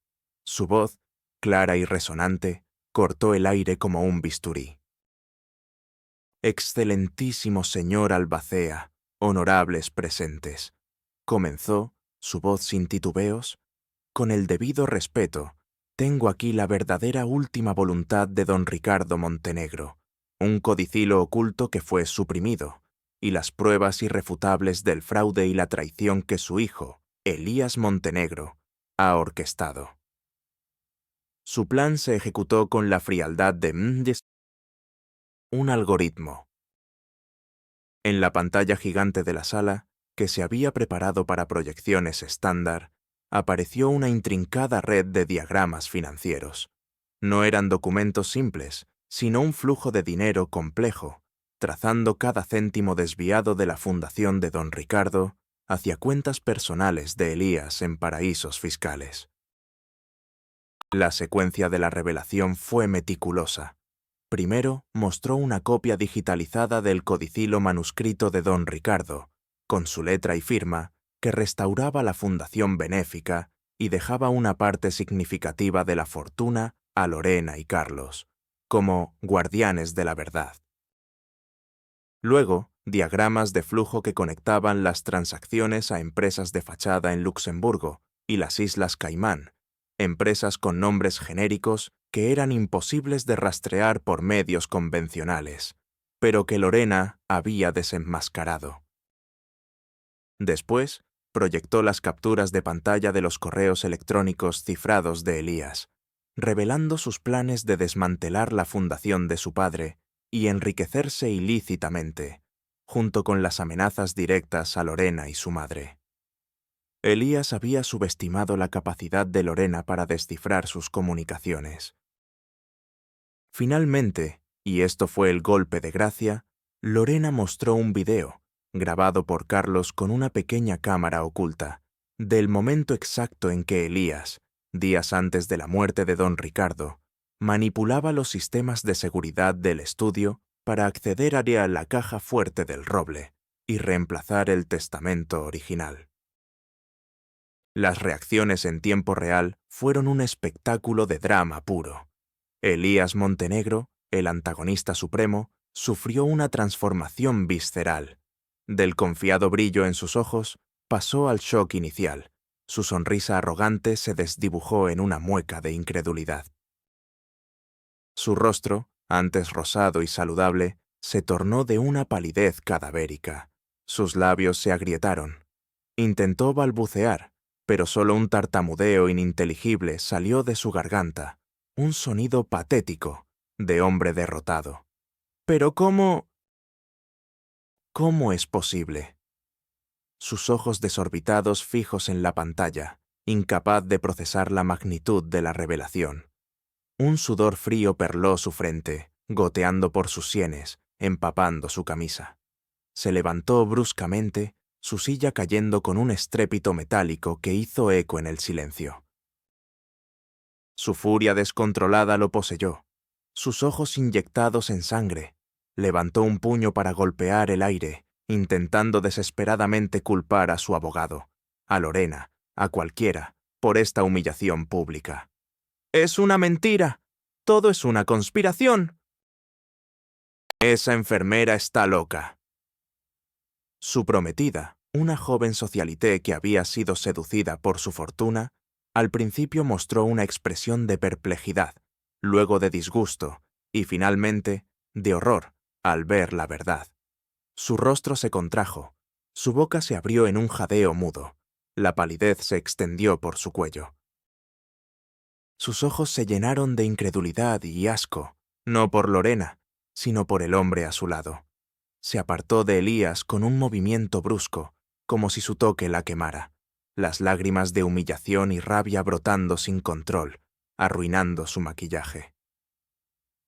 Su voz, clara y resonante, cortó el aire como un bisturí. «Excelentísimo señor albacea, honorables presentes», comenzó, su voz sin titubeos, «con el debido respeto, tengo aquí la verdadera última voluntad de don Ricardo Montenegro, un codicilo oculto que fue suprimido, y las pruebas irrefutables del fraude y la traición que su hijo, Elías Montenegro, ha orquestado». Su plan se ejecutó con la frialdad de un algoritmo. En la pantalla gigante de la sala, que se había preparado para proyecciones estándar, apareció una intrincada red de diagramas financieros. No eran documentos simples, sino un flujo de dinero complejo, trazando cada céntimo desviado de la fundación de don Ricardo hacia cuentas personales de Elías en paraísos fiscales. La secuencia de la revelación fue meticulosa. Primero mostró una copia digitalizada del codicilo manuscrito de don Ricardo, con su letra y firma, que restauraba la fundación benéfica y dejaba una parte significativa de la fortuna a Lorena y Carlos, como guardianes de la verdad. Luego, diagramas de flujo que conectaban las transacciones a empresas de fachada en Luxemburgo y las Islas Caimán, empresas con nombres genéricos que eran imposibles de rastrear por medios convencionales, pero que Lorena había desenmascarado. Después, proyectó las capturas de pantalla de los correos electrónicos cifrados de Elías, revelando sus planes de desmantelar la fundación de su padre y enriquecerse ilícitamente, junto con las amenazas directas a Lorena y su madre. Elías había subestimado la capacidad de Lorena para descifrar sus comunicaciones. Finalmente, y esto fue el golpe de gracia, Lorena mostró un video, grabado por Carlos con una pequeña cámara oculta, del momento exacto en que Elías, días antes de la muerte de don Ricardo, manipulaba los sistemas de seguridad del estudio para acceder a la caja fuerte del roble y reemplazar el testamento original. Las reacciones en tiempo real fueron un espectáculo de drama puro. Elías Montenegro, el antagonista supremo, sufrió una transformación visceral. Del confiado brillo en sus ojos, pasó al shock inicial. Su sonrisa arrogante se desdibujó en una mueca de incredulidad. Su rostro, antes rosado y saludable, se tornó de una palidez cadavérica. Sus labios se agrietaron. Intentó balbucear, pero solo un tartamudeo ininteligible salió de su garganta, un sonido patético, de hombre derrotado. «¿Pero cómo? ¿Cómo es posible?». Sus ojos desorbitados fijos en la pantalla, incapaz de procesar la magnitud de la revelación. Un sudor frío perló su frente, goteando por sus sienes, empapando su camisa. Se levantó bruscamente, su silla cayendo con un estrépito metálico que hizo eco en el silencio. Su furia descontrolada lo poseyó. Sus ojos inyectados en sangre. Levantó un puño para golpear el aire, intentando desesperadamente culpar a su abogado. a Lorena, a cualquiera, por esta humillación pública. «¡Es una mentira! ¡Todo es una conspiración!». «Esa enfermera está loca». Su prometida, una joven socialité que había sido seducida por su fortuna, al principio mostró una expresión de perplejidad, luego de disgusto y finalmente de horror al ver la verdad. Su rostro se contrajo, su boca se abrió en un jadeo mudo, la palidez se extendió por su cuello. Sus ojos se llenaron de incredulidad y asco, no por Lorena, sino por el hombre a su lado. Se apartó de Elías con un movimiento brusco, como si su toque la quemara, las lágrimas de humillación y rabia brotando sin control, arruinando su maquillaje.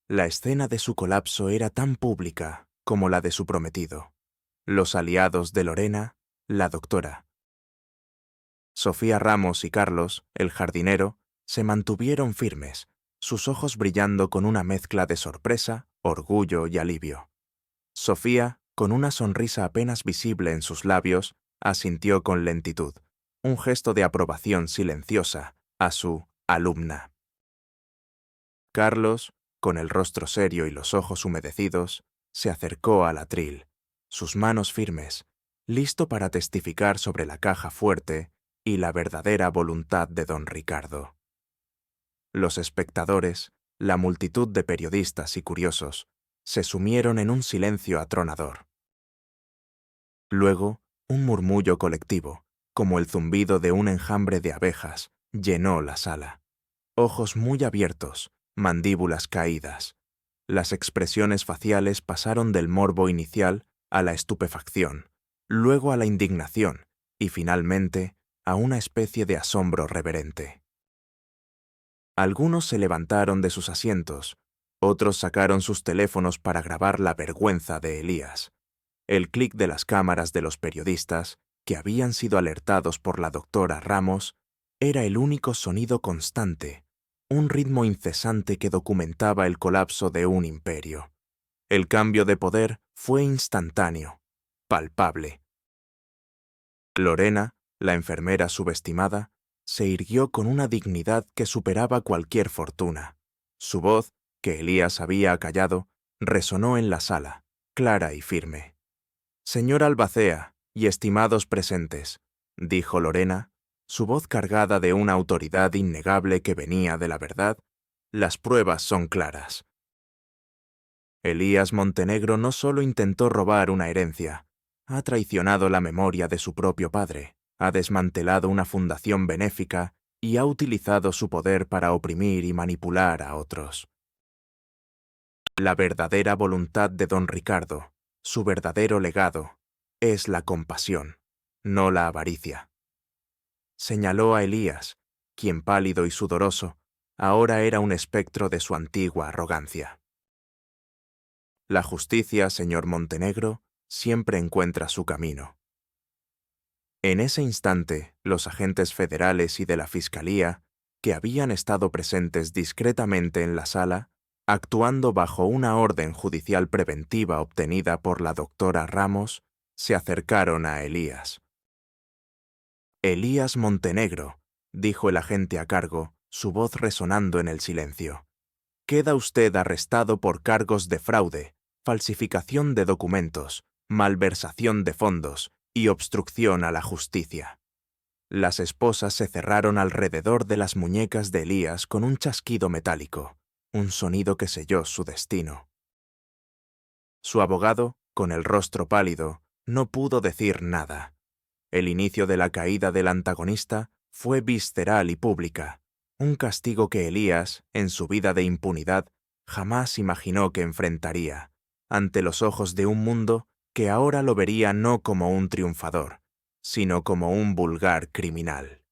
La escena de su colapso era tan pública como la de su prometido. Los aliados de Lorena, la doctora. Sofía Ramos y Carlos, el jardinero, se mantuvieron firmes, sus ojos brillando con una mezcla de sorpresa, orgullo y alivio. Sofía, con una sonrisa apenas visible en sus labios, asintió con lentitud, un gesto de aprobación silenciosa a su alumna. Carlos, con el rostro serio y los ojos humedecidos, se acercó al atril, sus manos firmes, listo para testificar sobre la caja fuerte y la verdadera voluntad de don Ricardo. Los espectadores, la multitud de periodistas y curiosos, se sumieron en un silencio atronador. Luego, un murmullo colectivo, como el zumbido de un enjambre de abejas, llenó la sala. Ojos muy abiertos, mandíbulas caídas. Las expresiones faciales pasaron del morbo inicial a la estupefacción, luego a la indignación y finalmente a una especie de asombro reverente. Algunos se levantaron de sus asientos, otros sacaron sus teléfonos para grabar la vergüenza de Elías. El clic de las cámaras de los periodistas, que habían sido alertados por la doctora Ramos, era el único sonido constante, un ritmo incesante que documentaba el colapso de un imperio. El cambio de poder fue instantáneo, palpable. Lorena, la enfermera subestimada, se irguió con una dignidad que superaba cualquier fortuna. Su voz, que Elías había acallado, resonó en la sala, clara y firme. «Señor Albacea y estimados presentes», dijo Lorena, su voz cargada de una autoridad innegable que venía de la verdad, «las pruebas son claras. Elías Montenegro no solo intentó robar una herencia, ha traicionado la memoria de su propio padre, ha desmantelado una fundación benéfica y ha utilizado su poder para oprimir y manipular a otros. La verdadera voluntad de don Ricardo, su verdadero legado, es la compasión, no la avaricia». Señaló a Elías, quien pálido y sudoroso, ahora era un espectro de su antigua arrogancia. La justicia, señor Montenegro, siempre encuentra su camino. En ese instante, los agentes federales y de la Fiscalía, que habían estado presentes discretamente en la sala, actuando bajo una orden judicial preventiva obtenida por la doctora Ramos, se acercaron a Elías. «Elías Montenegro», dijo el agente a cargo, su voz resonando en el silencio. «Queda usted arrestado por cargos de fraude, falsificación de documentos, malversación de fondos y obstrucción a la justicia». Las esposas se cerraron alrededor de las muñecas de Elías con un chasquido metálico, un sonido que selló su destino. Su abogado, con el rostro pálido, no pudo decir nada. El inicio de la caída del antagonista fue visceral y pública, un castigo que Elías, en su vida de impunidad, jamás imaginó que enfrentaría, ante los ojos de un mundo que ahora lo vería no como un triunfador, sino como un vulgar criminal.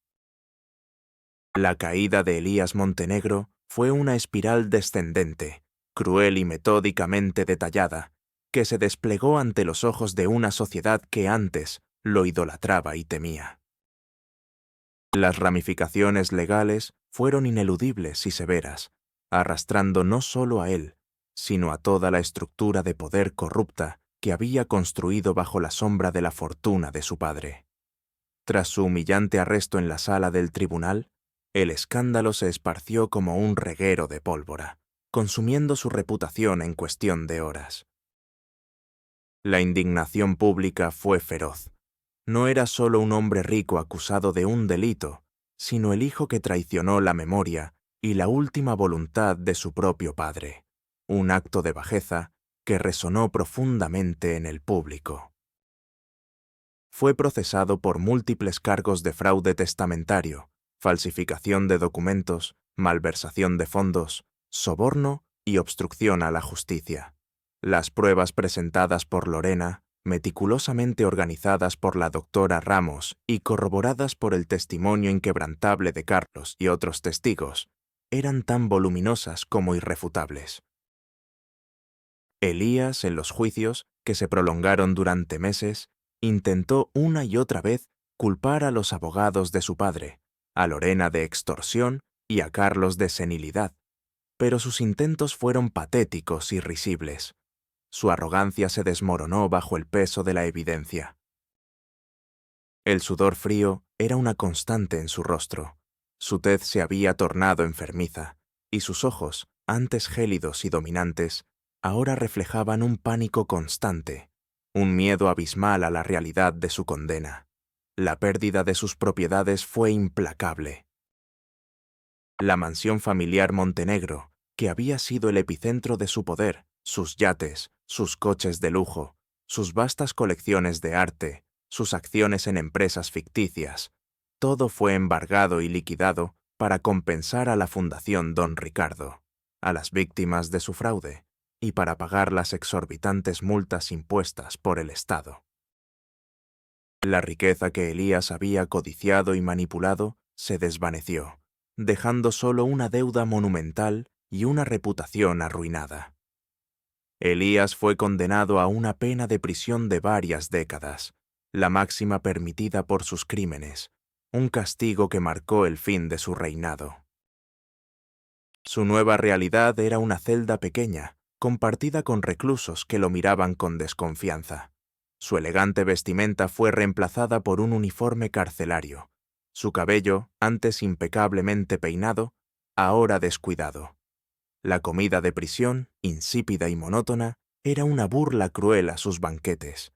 La caída de Elías Montenegro fue una espiral descendente, cruel y metódicamente detallada, que se desplegó ante los ojos de una sociedad que antes lo idolatraba y temía. Las ramificaciones legales fueron ineludibles y severas, arrastrando no solo a él, sino a toda la estructura de poder corrupta que había construido bajo la sombra de la fortuna de su padre. Tras su humillante arresto en la sala del tribunal, el escándalo se esparció como un reguero de pólvora, consumiendo su reputación en cuestión de horas. La indignación pública fue feroz. No era solo un hombre rico acusado de un delito, sino el hijo que traicionó la memoria y la última voluntad de su propio padre, un acto de bajeza que resonó profundamente en el público. Fue procesado por múltiples cargos de fraude testamentario, falsificación de documentos, malversación de fondos, soborno y obstrucción a la justicia. Las pruebas presentadas por Lorena, meticulosamente organizadas por la doctora Ramos y corroboradas por el testimonio inquebrantable de Carlos y otros testigos, eran tan voluminosas como irrefutables. Elías, en los juicios, que se prolongaron durante meses, intentó una y otra vez culpar a los abogados de su padre, a Lorena de extorsión y a Carlos de senilidad, pero sus intentos fueron patéticos y risibles. Su arrogancia se desmoronó bajo el peso de la evidencia. El sudor frío era una constante en su rostro. Su tez se había tornado enfermiza, y sus ojos, antes gélidos y dominantes, ahora reflejaban un pánico constante, un miedo abismal a la realidad de su condena. La pérdida de sus propiedades fue implacable. La mansión familiar Montenegro, que había sido el epicentro de su poder, sus yates, sus coches de lujo, sus vastas colecciones de arte, sus acciones en empresas ficticias, todo fue embargado y liquidado para compensar a la Fundación Don Ricardo, a las víctimas de su fraude, y para pagar las exorbitantes multas impuestas por el Estado. La riqueza que Elías había codiciado y manipulado se desvaneció, dejando solo una deuda monumental y una reputación arruinada. Elías fue condenado a una pena de prisión de varias décadas, la máxima permitida por sus crímenes, un castigo que marcó el fin de su reinado. Su nueva realidad era una celda pequeña, compartida con reclusos que lo miraban con desconfianza. Su elegante vestimenta fue reemplazada por un uniforme carcelario. Su cabello, antes impecablemente peinado, ahora descuidado. La comida de prisión, insípida y monótona, era una burla cruel a sus banquetes.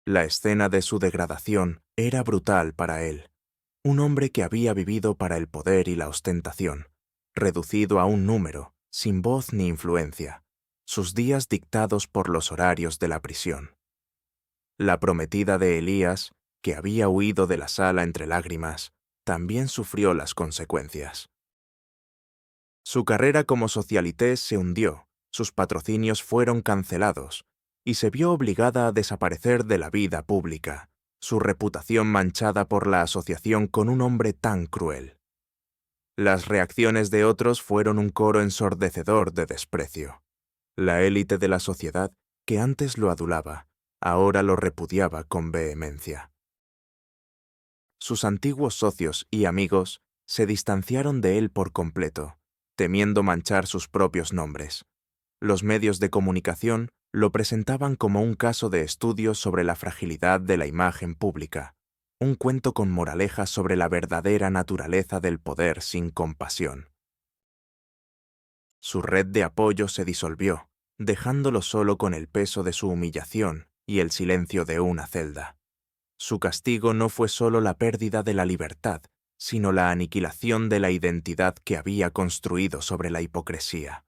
La escena de su degradación era brutal para él. Un hombre que había vivido para el poder y la ostentación, reducido a un número, sin voz ni influencia, sus días dictados por los horarios de la prisión. La prometida de Elías, que había huido de la sala entre lágrimas, también sufrió las consecuencias. Su carrera como socialité se hundió, sus patrocinios fueron cancelados, y se vio obligada a desaparecer de la vida pública, su reputación manchada por la asociación con un hombre tan cruel. Las reacciones de otros fueron un coro ensordecedor de desprecio. La élite de la sociedad, que antes lo adulaba, ahora lo repudiaba con vehemencia. Sus antiguos socios y amigos se distanciaron de él por completo, temiendo manchar sus propios nombres. Los medios de comunicación lo presentaban como un caso de estudio sobre la fragilidad de la imagen pública, un cuento con moralejas sobre la verdadera naturaleza del poder sin compasión. Su red de apoyo se disolvió, dejándolo solo con el peso de su humillación y el silencio de una celda. Su castigo no fue solo la pérdida de la libertad, sino la aniquilación de la identidad que había construido sobre la hipocresía.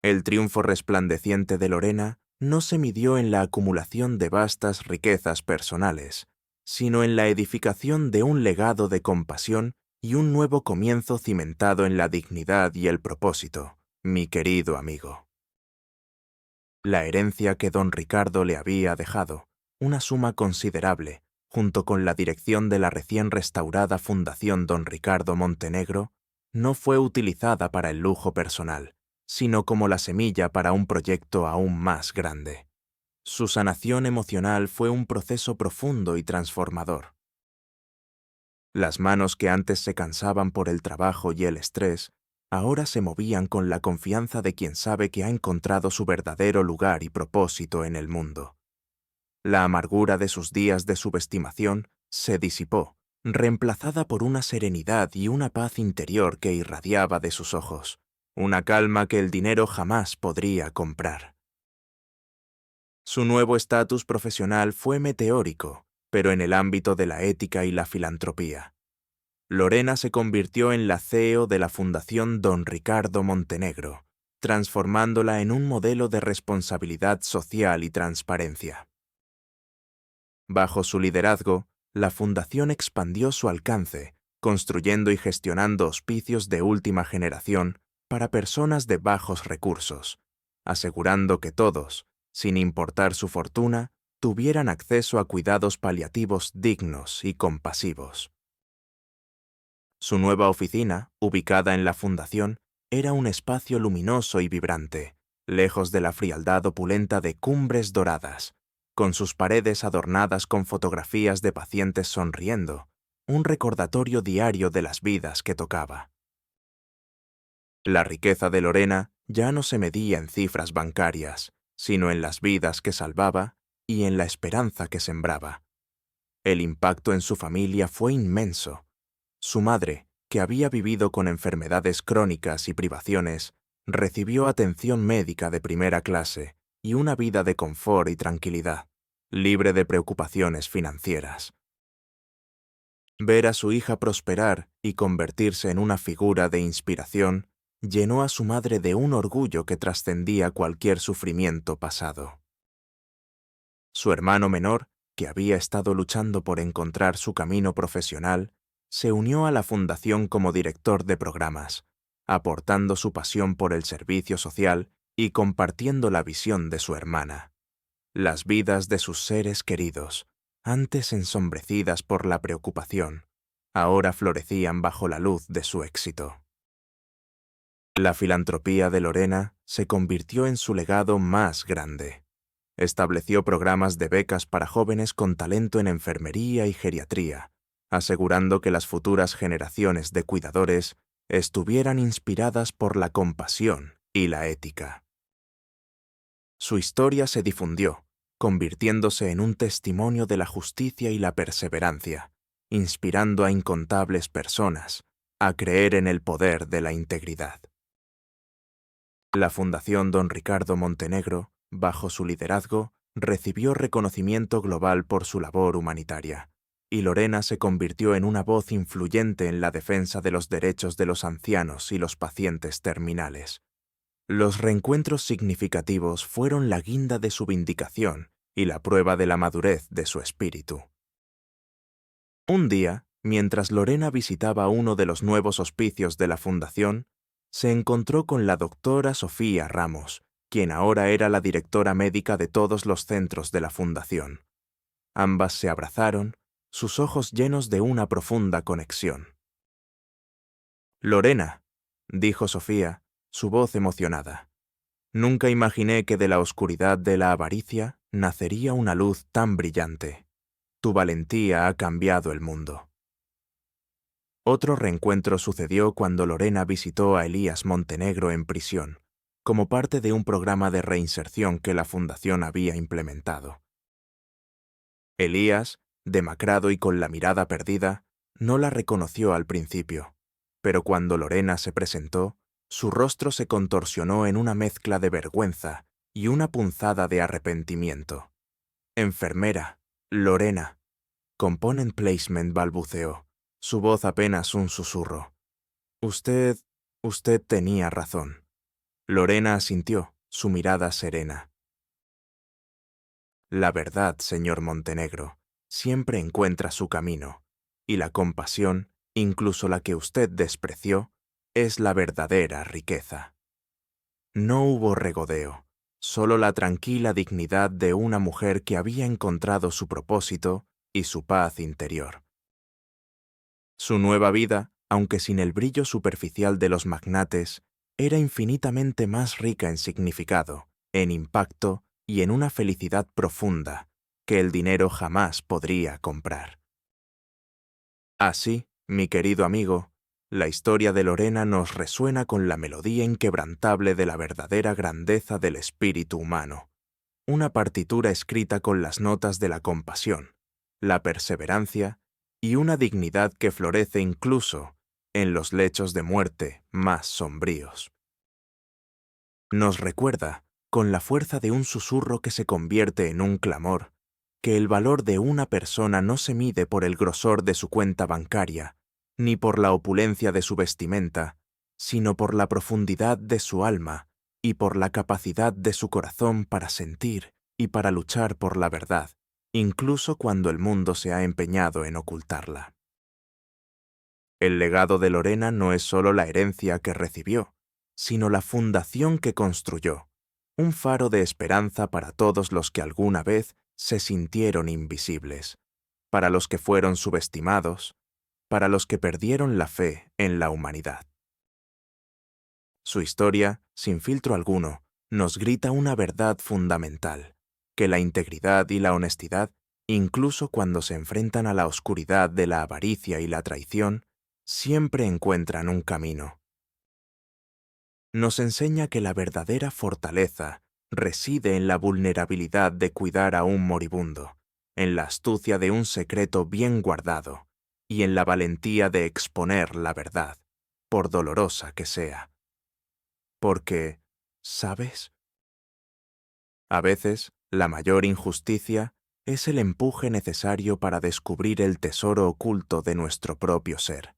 El triunfo resplandeciente de Lorena no se midió en la acumulación de vastas riquezas personales, sino en la edificación de un legado de compasión y un nuevo comienzo cimentado en la dignidad y el propósito, mi querido amigo. La herencia que don Ricardo le había dejado, una suma considerable, junto con la dirección de la recién restaurada Fundación Don Ricardo Montenegro, no fue utilizada para el lujo personal, sino como la semilla para un proyecto aún más grande. Su sanación emocional fue un proceso profundo y transformador. Las manos que antes se cansaban por el trabajo y el estrés, ahora se movían con la confianza de quien sabe que ha encontrado su verdadero lugar y propósito en el mundo. La amargura de sus días de subestimación se disipó, reemplazada por una serenidad y una paz interior que irradiaba de sus ojos, una calma que el dinero jamás podría comprar. Su nuevo estatus profesional fue meteórico, pero en el ámbito de la ética y la filantropía. Lorena se convirtió en la CEO de la Fundación Don Ricardo Montenegro, transformándola en un modelo de responsabilidad social y transparencia. Bajo su liderazgo, la fundación expandió su alcance, construyendo y gestionando hospicios de última generación para personas de bajos recursos, asegurando que todos, sin importar su fortuna, tuvieran acceso a cuidados paliativos dignos y compasivos. Su nueva oficina, ubicada en la fundación, era un espacio luminoso y vibrante, lejos de la frialdad opulenta de Cumbres Doradas, con sus paredes adornadas con fotografías de pacientes sonriendo, un recordatorio diario de las vidas que tocaba. La riqueza de Lorena ya no se medía en cifras bancarias, sino en las vidas que salvaba y en la esperanza que sembraba. El impacto en su familia fue inmenso. Su madre, que había vivido con enfermedades crónicas y privaciones, recibió atención médica de primera clase y una vida de confort y tranquilidad, libre de preocupaciones financieras. Ver a su hija prosperar y convertirse en una figura de inspiración llenó a su madre de un orgullo que trascendía cualquier sufrimiento pasado. Su hermano menor, que había estado luchando por encontrar su camino profesional, se unió a la fundación como director de programas, aportando su pasión por el servicio social y compartiendo la visión de su hermana. Las vidas de sus seres queridos, antes ensombrecidas por la preocupación, ahora florecían bajo la luz de su éxito. La filantropía de Lorena se convirtió en su legado más grande. Estableció programas de becas para jóvenes con talento en enfermería y geriatría, asegurando que las futuras generaciones de cuidadores estuvieran inspiradas por la compasión y la ética. Su historia se difundió, convirtiéndose en un testimonio de la justicia y la perseverancia, inspirando a incontables personas a creer en el poder de la integridad. La Fundación Don Ricardo Montenegro, bajo su liderazgo, recibió reconocimiento global por su labor humanitaria, y Lorena se convirtió en una voz influyente en la defensa de los derechos de los ancianos y los pacientes terminales. Los reencuentros significativos fueron la guinda de su vindicación y la prueba de la madurez de su espíritu. Un día, mientras Lorena visitaba uno de los nuevos hospicios de la Fundación, se encontró con la doctora Sofía Ramos, quien ahora era la directora médica de todos los centros de la Fundación. Ambas se abrazaron, sus ojos llenos de una profunda conexión. «Lorena», dijo Sofía, su voz emocionada, «nunca imaginé que de la oscuridad de la avaricia nacería una luz tan brillante. Tu valentía ha cambiado el mundo». Otro reencuentro sucedió cuando Lorena visitó a Elías Montenegro en prisión, como parte de un programa de reinserción que la Fundación había implementado. Elías, demacrado y con la mirada perdida, no la reconoció al principio, pero cuando Lorena se presentó, su rostro se contorsionó en una mezcla de vergüenza y una punzada de arrepentimiento. «Enfermera, Lorena», Component Placement balbuceó, su voz apenas un susurro. Usted tenía razón». Lorena asintió, su mirada serena. «La verdad, señor Montenegro, siempre encuentra su camino, y la compasión, incluso la que usted despreció, es la verdadera riqueza». No hubo regodeo, solo la tranquila dignidad de una mujer que había encontrado su propósito y su paz interior. Su nueva vida, aunque sin el brillo superficial de los magnates, era infinitamente más rica en significado, en impacto y en una felicidad profunda que el dinero jamás podría comprar. Así, mi querido amigo, la historia de Lorena nos resuena con la melodía inquebrantable de la verdadera grandeza del espíritu humano, una partitura escrita con las notas de la compasión, la perseverancia y una dignidad que florece incluso en los lechos de muerte más sombríos. Nos recuerda, con la fuerza de un susurro que se convierte en un clamor, que el valor de una persona no se mide por el grosor de su cuenta bancaria, ni por la opulencia de su vestimenta, sino por la profundidad de su alma y por la capacidad de su corazón para sentir y para luchar por la verdad, incluso cuando el mundo se ha empeñado en ocultarla. El legado de Lorena no es solo la herencia que recibió, sino la fundación que construyó, un faro de esperanza para todos los que alguna vez se sintieron invisibles, para los que fueron subestimados, para los que perdieron la fe en la humanidad. Su historia, sin filtro alguno, nos grita una verdad fundamental, que la integridad y la honestidad, incluso cuando se enfrentan a la oscuridad de la avaricia y la traición, siempre encuentran un camino. Nos enseña que la verdadera fortaleza reside en la vulnerabilidad de cuidar a un moribundo, en la astucia de un secreto bien guardado y en la valentía de exponer la verdad, por dolorosa que sea. Porque, ¿sabes? A veces, la mayor injusticia es el empuje necesario para descubrir el tesoro oculto de nuestro propio ser,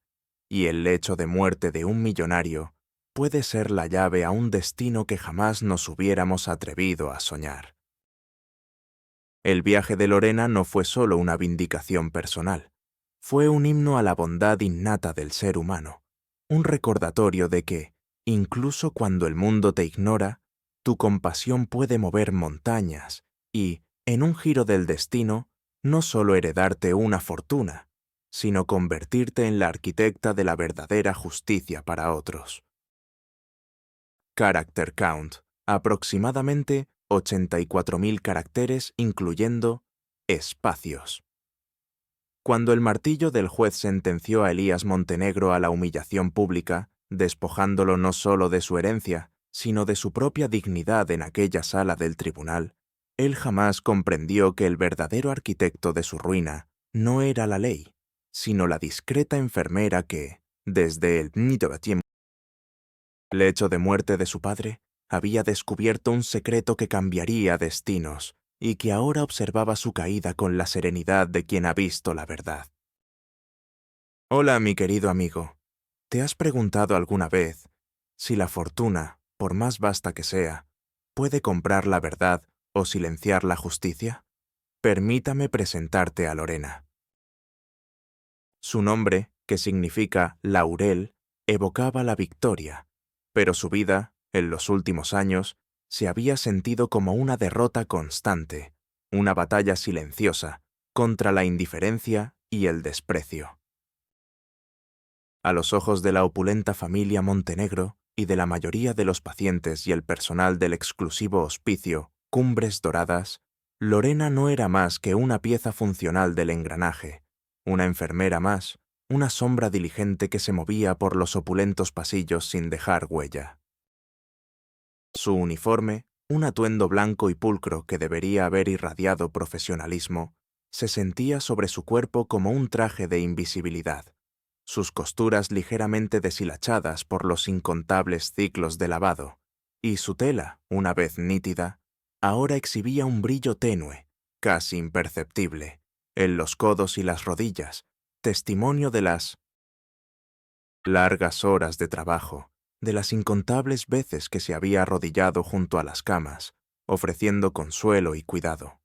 y el lecho de muerte de un millonario puede ser la llave a un destino que jamás nos hubiéramos atrevido a soñar. El viaje de Lorena no fue solo una vindicación personal, fue un himno a la bondad innata del ser humano, un recordatorio de que, incluso cuando el mundo te ignora, tu compasión puede mover montañas y, en un giro del destino, no solo heredarte una fortuna, sino convertirte en la arquitecta de la verdadera justicia para otros. Character Count, aproximadamente 84.000 caracteres incluyendo espacios. Cuando el martillo del juez sentenció a Elías Montenegro a la humillación pública, despojándolo no solo de su herencia, sino de su propia dignidad en aquella sala del tribunal, él jamás comprendió que el verdadero arquitecto de su ruina no era la ley, sino la discreta enfermera que, desde el lecho de muerte de su padre, había descubierto un secreto que cambiaría destinos y que ahora observaba su caída con la serenidad de quien ha visto la verdad. Hola, mi querido amigo. ¿Te has preguntado alguna vez si la fortuna, por más vasta que sea, puede comprar la verdad o silenciar la justicia? Permítame presentarte a Lorena. Su nombre, que significa laurel, evocaba la victoria, pero su vida, en los últimos años, se había sentido como una derrota constante, una batalla silenciosa contra la indiferencia y el desprecio. A los ojos de la opulenta familia Montenegro y de la mayoría de los pacientes y el personal del exclusivo hospicio Cumbres Doradas, Lorena no era más que una pieza funcional del engranaje, una enfermera más, una sombra diligente que se movía por los opulentos pasillos sin dejar huella. Su uniforme, un atuendo blanco y pulcro que debería haber irradiado profesionalismo, se sentía sobre su cuerpo como un traje de invisibilidad, sus costuras ligeramente deshilachadas por los incontables ciclos de lavado, y su tela, una vez nítida, ahora exhibía un brillo tenue, casi imperceptible, en los codos y las rodillas, testimonio de las largas horas de trabajo, de las incontables veces que se había arrodillado junto a las camas, ofreciendo consuelo y cuidado.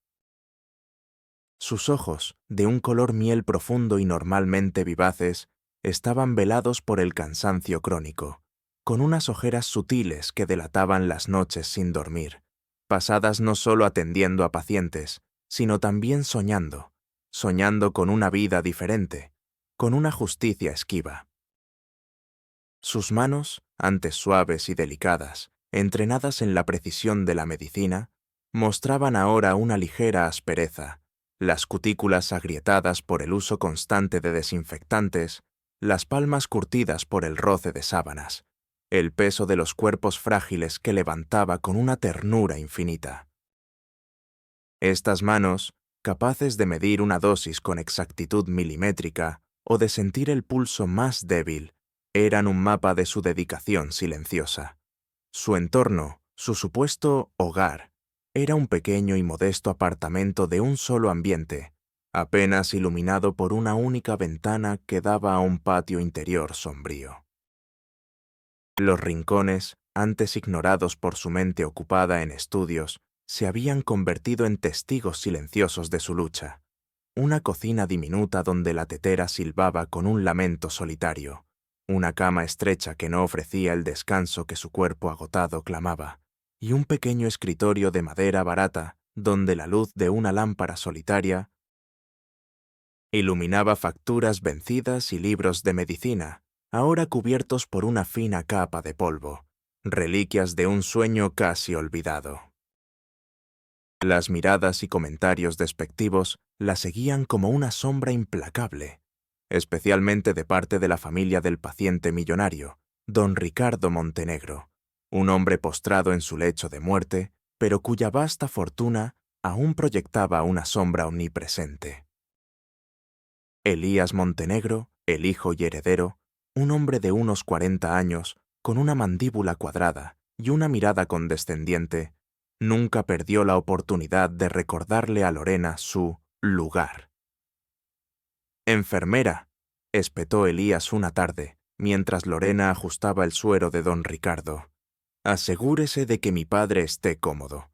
Sus ojos, de un color miel profundo y normalmente vivaces, estaban velados por el cansancio crónico, con unas ojeras sutiles que delataban las noches sin dormir, pasadas no solo atendiendo a pacientes, sino también soñando con una vida diferente, con una justicia esquiva. Sus manos, antes suaves y delicadas, entrenadas en la precisión de la medicina, mostraban ahora una ligera aspereza, las cutículas agrietadas por el uso constante de desinfectantes, las palmas curtidas por el roce de sábanas, el peso de los cuerpos frágiles que levantaba con una ternura infinita. Estas manos, capaces de medir una dosis con exactitud milimétrica o de sentir el pulso más débil, eran un mapa de su dedicación silenciosa. Su entorno, su supuesto hogar, era un pequeño y modesto apartamento de un solo ambiente, apenas iluminado por una única ventana que daba a un patio interior sombrío. Los rincones, antes ignorados por su mente ocupada en estudios, se habían convertido en testigos silenciosos de su lucha. Una cocina diminuta donde la tetera silbaba con un lamento solitario, una cama estrecha que no ofrecía el descanso que su cuerpo agotado clamaba, y un pequeño escritorio de madera barata donde la luz de una lámpara solitaria iluminaba facturas vencidas y libros de medicina, ahora cubiertos por una fina capa de polvo, reliquias de un sueño casi olvidado. Las miradas y comentarios despectivos la seguían como una sombra implacable, especialmente de parte de la familia del paciente millonario, don Ricardo Montenegro, un hombre postrado en su lecho de muerte, pero cuya vasta fortuna aún proyectaba una sombra omnipresente. Elías Montenegro, el hijo y heredero, un hombre de unos 40 años, con una mandíbula cuadrada y una mirada condescendiente, nunca perdió la oportunidad de recordarle a Lorena su lugar. «Enfermera», espetó Elías una tarde, mientras Lorena ajustaba el suero de don Ricardo, «asegúrese de que mi padre esté cómodo.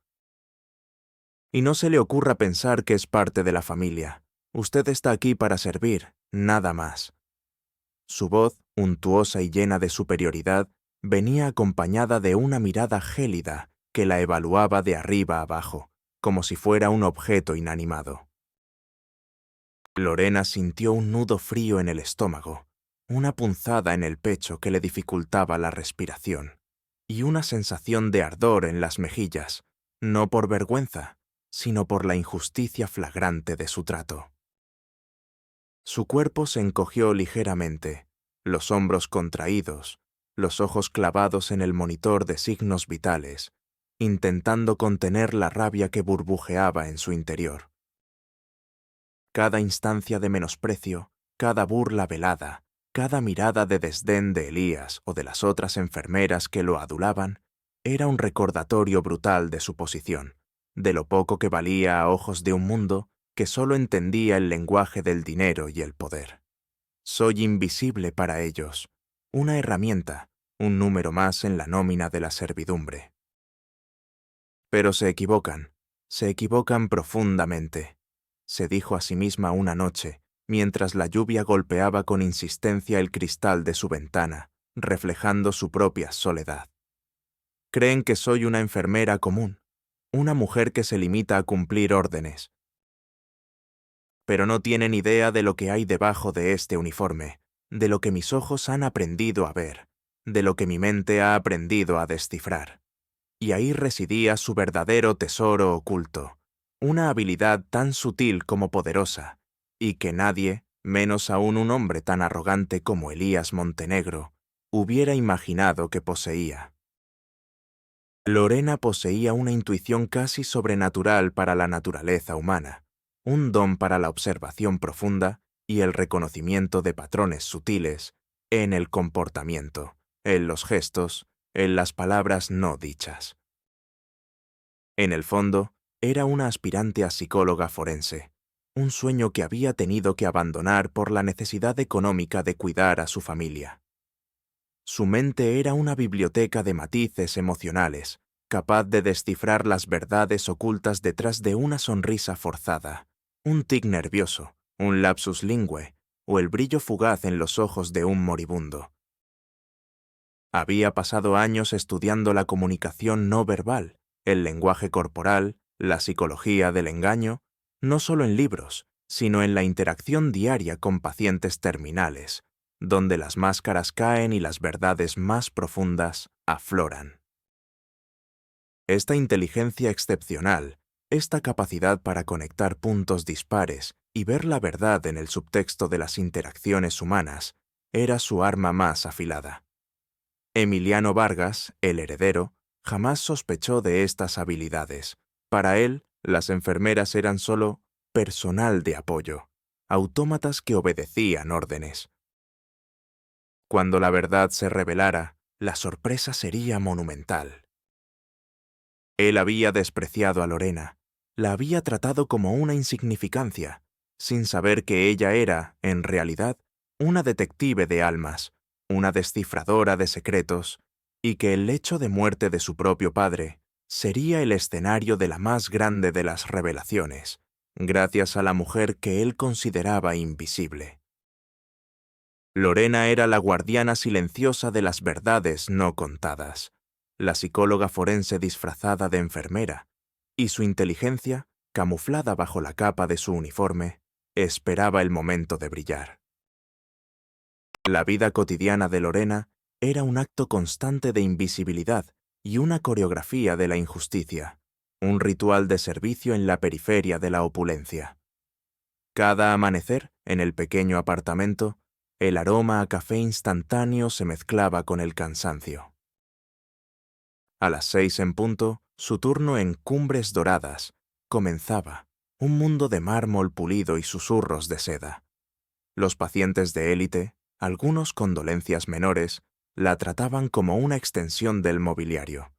Y no se le ocurra pensar que es parte de la familia. Usted está aquí para servir, nada más». Su voz, untuosa y llena de superioridad, venía acompañada de una mirada gélida que la evaluaba de arriba abajo, como si fuera un objeto inanimado. Lorena sintió un nudo frío en el estómago, una punzada en el pecho que le dificultaba la respiración, y una sensación de ardor en las mejillas, no por vergüenza, sino por la injusticia flagrante de su trato. Su cuerpo se encogió ligeramente, los hombros contraídos, los ojos clavados en el monitor de signos vitales, intentando contener la rabia que burbujeaba en su interior. Cada instancia de menosprecio, cada burla velada, cada mirada de desdén de Elías o de las otras enfermeras que lo adulaban, era un recordatorio brutal de su posición, de lo poco que valía a ojos de un mundo que solo entendía el lenguaje del dinero y el poder. Soy invisible para ellos, una herramienta, un número más en la nómina de la servidumbre. Pero se equivocan profundamente, se dijo a sí misma una noche, mientras la lluvia golpeaba con insistencia el cristal de su ventana, reflejando su propia soledad. Creen que soy una enfermera común, una mujer que se limita a cumplir órdenes. Pero no tienen idea de lo que hay debajo de este uniforme, de lo que mis ojos han aprendido a ver, de lo que mi mente ha aprendido a descifrar. Y ahí residía su verdadero tesoro oculto, una habilidad tan sutil como poderosa, y que nadie, menos aún un hombre tan arrogante como Elías Montenegro, hubiera imaginado que poseía. Lorena poseía una intuición casi sobrenatural para la naturaleza humana, un don para la observación profunda y el reconocimiento de patrones sutiles en el comportamiento, en los gestos, en las palabras no dichas. En el fondo, era una aspirante a psicóloga forense, un sueño que había tenido que abandonar por la necesidad económica de cuidar a su familia. Su mente era una biblioteca de matices emocionales, capaz de descifrar las verdades ocultas detrás de una sonrisa forzada, un tic nervioso, un lapsus lingüe o el brillo fugaz en los ojos de un moribundo. Había pasado años estudiando la comunicación no verbal, el lenguaje corporal, la psicología del engaño, no solo en libros, sino en la interacción diaria con pacientes terminales, donde las máscaras caen y las verdades más profundas afloran. Esta inteligencia excepcional, esta capacidad para conectar puntos dispares y ver la verdad en el subtexto de las interacciones humanas, era su arma más afilada. Emiliano Vargas, el heredero, jamás sospechó de estas habilidades. Para él, Las enfermeras eran solo personal de apoyo, autómatas que obedecían órdenes. Cuando la verdad se revelara, la sorpresa sería monumental. Él había despreciado a Lorena, la había tratado como una insignificancia, sin saber que ella era, en realidad, una detective de almas, una descifradora de secretos, y que el lecho de muerte de su propio padre sería el escenario de la más grande de las revelaciones, gracias a la mujer que él consideraba invisible. Lorena era la guardiana silenciosa de las verdades no contadas, la psicóloga forense disfrazada de enfermera, y su inteligencia, camuflada bajo la capa de su uniforme, esperaba el momento de brillar. La vida cotidiana de Lorena era un acto constante de invisibilidad y una coreografía de la injusticia, un ritual de servicio en la periferia de la opulencia. Cada amanecer, en el pequeño apartamento, el aroma a café instantáneo se mezclaba con el cansancio. A las 6 en punto, su turno en Cumbres Doradas comenzaba, un mundo de mármol pulido y susurros de seda. Los pacientes de élite, algunos con dolencias menores, la trataban como una extensión del mobiliario.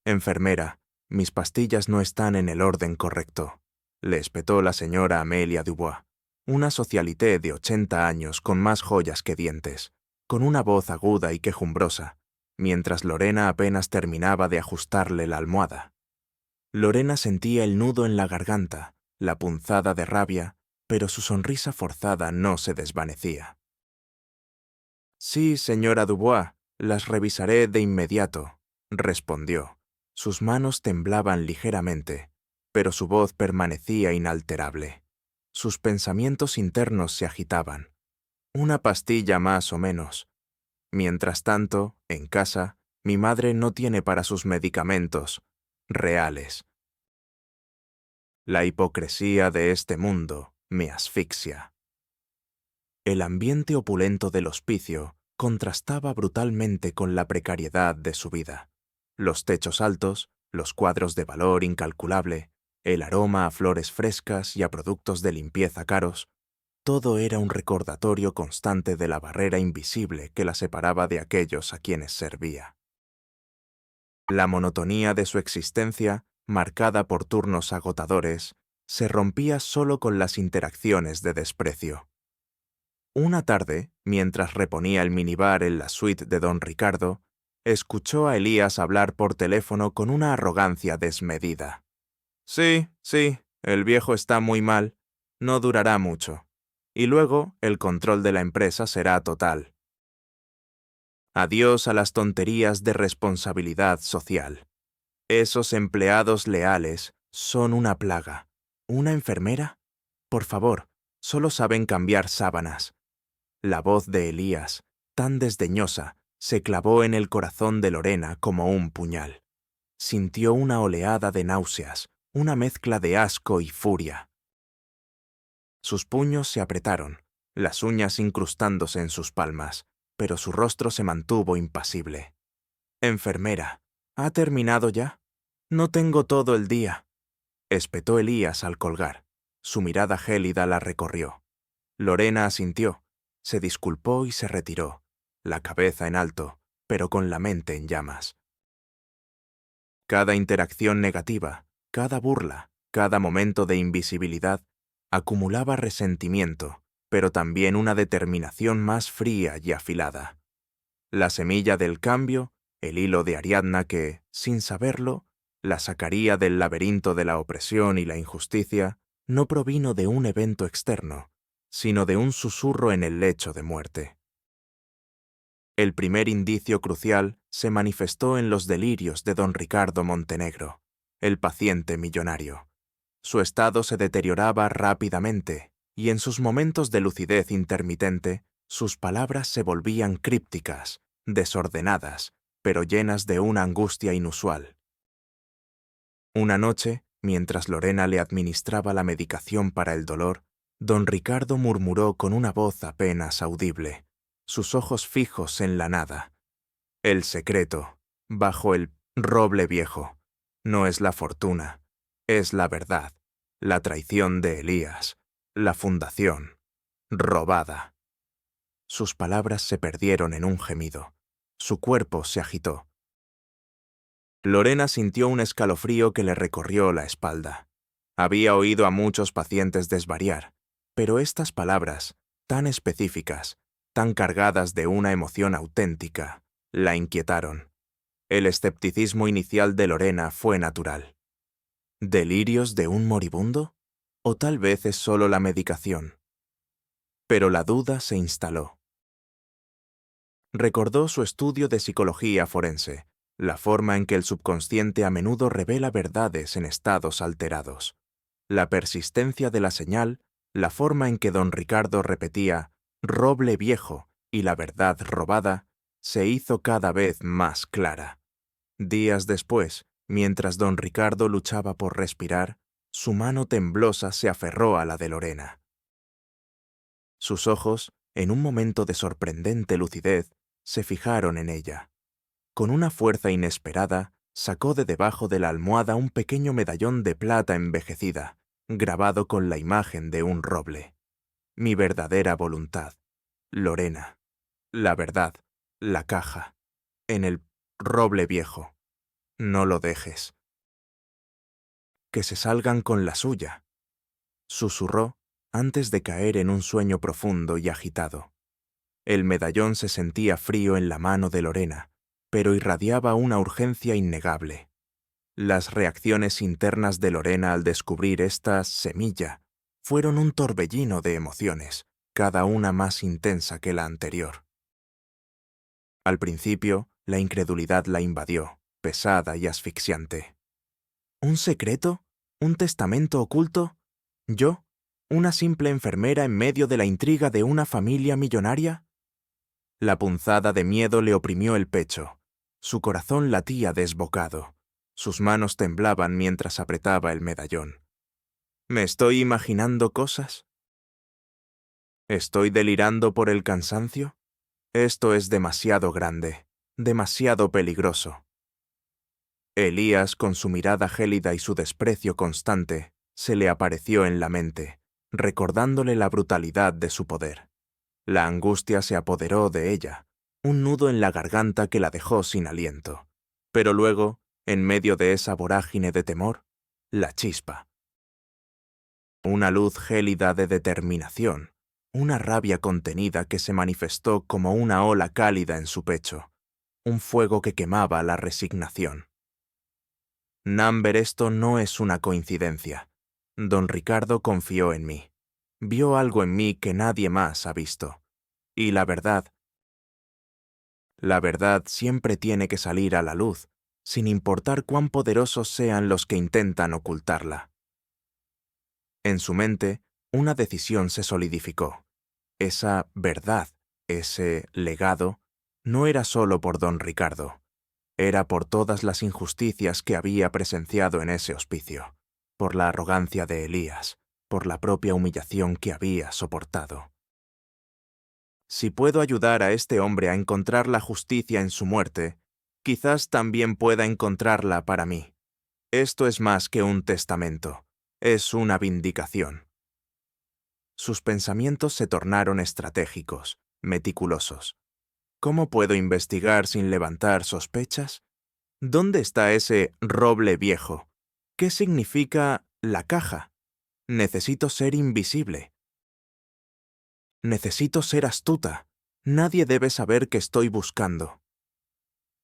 «Enfermera, mis pastillas no están en el orden correcto», le espetó la señora Amélia Dubois, una socialité de 80 años con más joyas que dientes, con una voz aguda y quejumbrosa, mientras Lorena apenas terminaba de ajustarle la almohada. Lorena sentía el nudo en la garganta, la punzada de rabia, pero su sonrisa forzada no se desvanecía. «Sí, señora Dubois, las revisaré de inmediato», respondió. Sus manos temblaban ligeramente, pero su voz permanecía inalterable. Sus pensamientos internos se agitaban. Una pastilla más o menos. Mientras tanto, en casa, mi madre no tiene para sus medicamentos reales. La hipocresía de este mundo me asfixia. El ambiente opulento del hospicio contrastaba brutalmente con la precariedad de su vida. Los techos altos, los cuadros de valor incalculable, el aroma a flores frescas y a productos de limpieza caros, todo era un recordatorio constante de la barrera invisible que la separaba de aquellos a quienes servía. La monotonía de su existencia, marcada por turnos agotadores, se rompía solo con las interacciones de desprecio. Una tarde, mientras reponía el minibar en la suite de don Ricardo, escuchó a Elías hablar por teléfono con una arrogancia desmedida. «Sí, el viejo está muy mal, no durará mucho. Y luego el control de la empresa será total. Adiós a las tonterías de responsabilidad social. Esos empleados leales son una plaga. ¿Una enfermera? Por favor, solo saben cambiar sábanas». La voz de Elías, tan desdeñosa, se clavó en el corazón de Lorena como un puñal. Sintió una oleada de náuseas, una mezcla de asco y furia. Sus puños se apretaron, las uñas incrustándose en sus palmas, pero su rostro se mantuvo impasible. «Enfermera, ¿ha terminado ya? No tengo todo el día», espetó Elías al colgar. Su mirada gélida la recorrió. Lorena asintió, se disculpó y se retiró, la cabeza en alto, pero con la mente en llamas. Cada interacción negativa, cada burla, cada momento de invisibilidad, acumulaba resentimiento, pero también una determinación más fría y afilada. La semilla del cambio, el hilo de Ariadna que, sin saberlo, la sacaría del laberinto de la opresión y la injusticia, no provino de un evento externo, sino de un susurro en el lecho de muerte. El primer indicio crucial se manifestó en los delirios de don Ricardo Montenegro, el paciente millonario. Su estado se deterioraba rápidamente, y en sus momentos de lucidez intermitente, sus palabras se volvían crípticas, desordenadas, pero llenas de una angustia inusual. Una noche, mientras Lorena le administraba la medicación para el dolor, don Ricardo murmuró con una voz apenas audible, sus ojos fijos en la nada. «El secreto, bajo el roble viejo, no es la fortuna, Es la verdad, la traición de Elías, la fundación, robada. Sus palabras se perdieron en un gemido. Su cuerpo se agitó. Lorena sintió un escalofrío que le recorrió la espalda. Había oído a muchos pacientes desvariar, pero estas palabras, tan específicas, tan cargadas de una emoción auténtica, la inquietaron. El escepticismo inicial de Lorena fue natural. ¿Delirios de un moribundo? ¿O tal vez es solo la medicación? Pero la duda se instaló. Recordó su estudio de psicología forense, la forma en que el subconsciente a menudo revela verdades en estados alterados. La persistencia de la señal, la forma en que don Ricardo repetía «roble viejo» y la verdad robada, se hizo cada vez más clara. Días después, mientras don Ricardo luchaba por respirar, su mano temblosa se aferró a la de Lorena. Sus ojos, en un momento de sorprendente lucidez, se fijaron en ella. Con una fuerza inesperada, sacó de debajo de la almohada un pequeño medallón de plata envejecida, grabado con la imagen de un roble. Mi verdadera voluntad. Lorena. La verdad. La caja. En el roble viejo. No lo dejes. Que se salgan con la suya, susurró antes de caer en un sueño profundo y agitado. El medallón se sentía frío en la mano de Lorena, pero irradiaba una urgencia innegable. Las reacciones internas de Lorena al descubrir esta semilla fueron un torbellino de emociones, cada una más intensa que la anterior. Al principio, la incredulidad la invadió, pesada y asfixiante. ¿Un secreto? ¿Un testamento oculto? ¿Yo? ¿Una simple enfermera en medio de la intriga de una familia millonaria? La punzada de miedo le oprimió el pecho. Su corazón latía desbocado. Sus manos temblaban mientras apretaba el medallón. ¿Me estoy imaginando cosas? ¿Estoy delirando por el cansancio? Esto es demasiado grande, demasiado peligroso. Elías, con su mirada gélida y su desprecio constante, se le apareció en la mente, recordándole la brutalidad de su poder. La angustia se apoderó de ella, un nudo en la garganta que la dejó sin aliento. Pero luego, en medio de esa vorágine de temor, la chispa. Una luz gélida de determinación, una rabia contenida que se manifestó como una ola cálida en su pecho, un fuego que quemaba la resignación. Number, esto no es una coincidencia. Don Ricardo confió en mí. Vio algo en mí que nadie más ha visto. Y la verdad siempre tiene que salir a la luz, sin importar cuán poderosos sean los que intentan ocultarla. En su mente, una decisión se solidificó. Esa verdad, ese legado, no era solo por don Ricardo. Era por todas las injusticias que había presenciado en ese hospicio, por la arrogancia de Elías, por la propia humillación que había soportado. Si puedo ayudar a este hombre a encontrar la justicia en su muerte, quizás también pueda encontrarla para mí. Esto es más que un testamento, es una vindicación. Sus pensamientos se tornaron estratégicos, meticulosos. ¿Cómo puedo investigar sin levantar sospechas? ¿Dónde está ese roble viejo? ¿Qué significa la caja? Necesito ser invisible. Necesito ser astuta. Nadie debe saber que estoy buscando.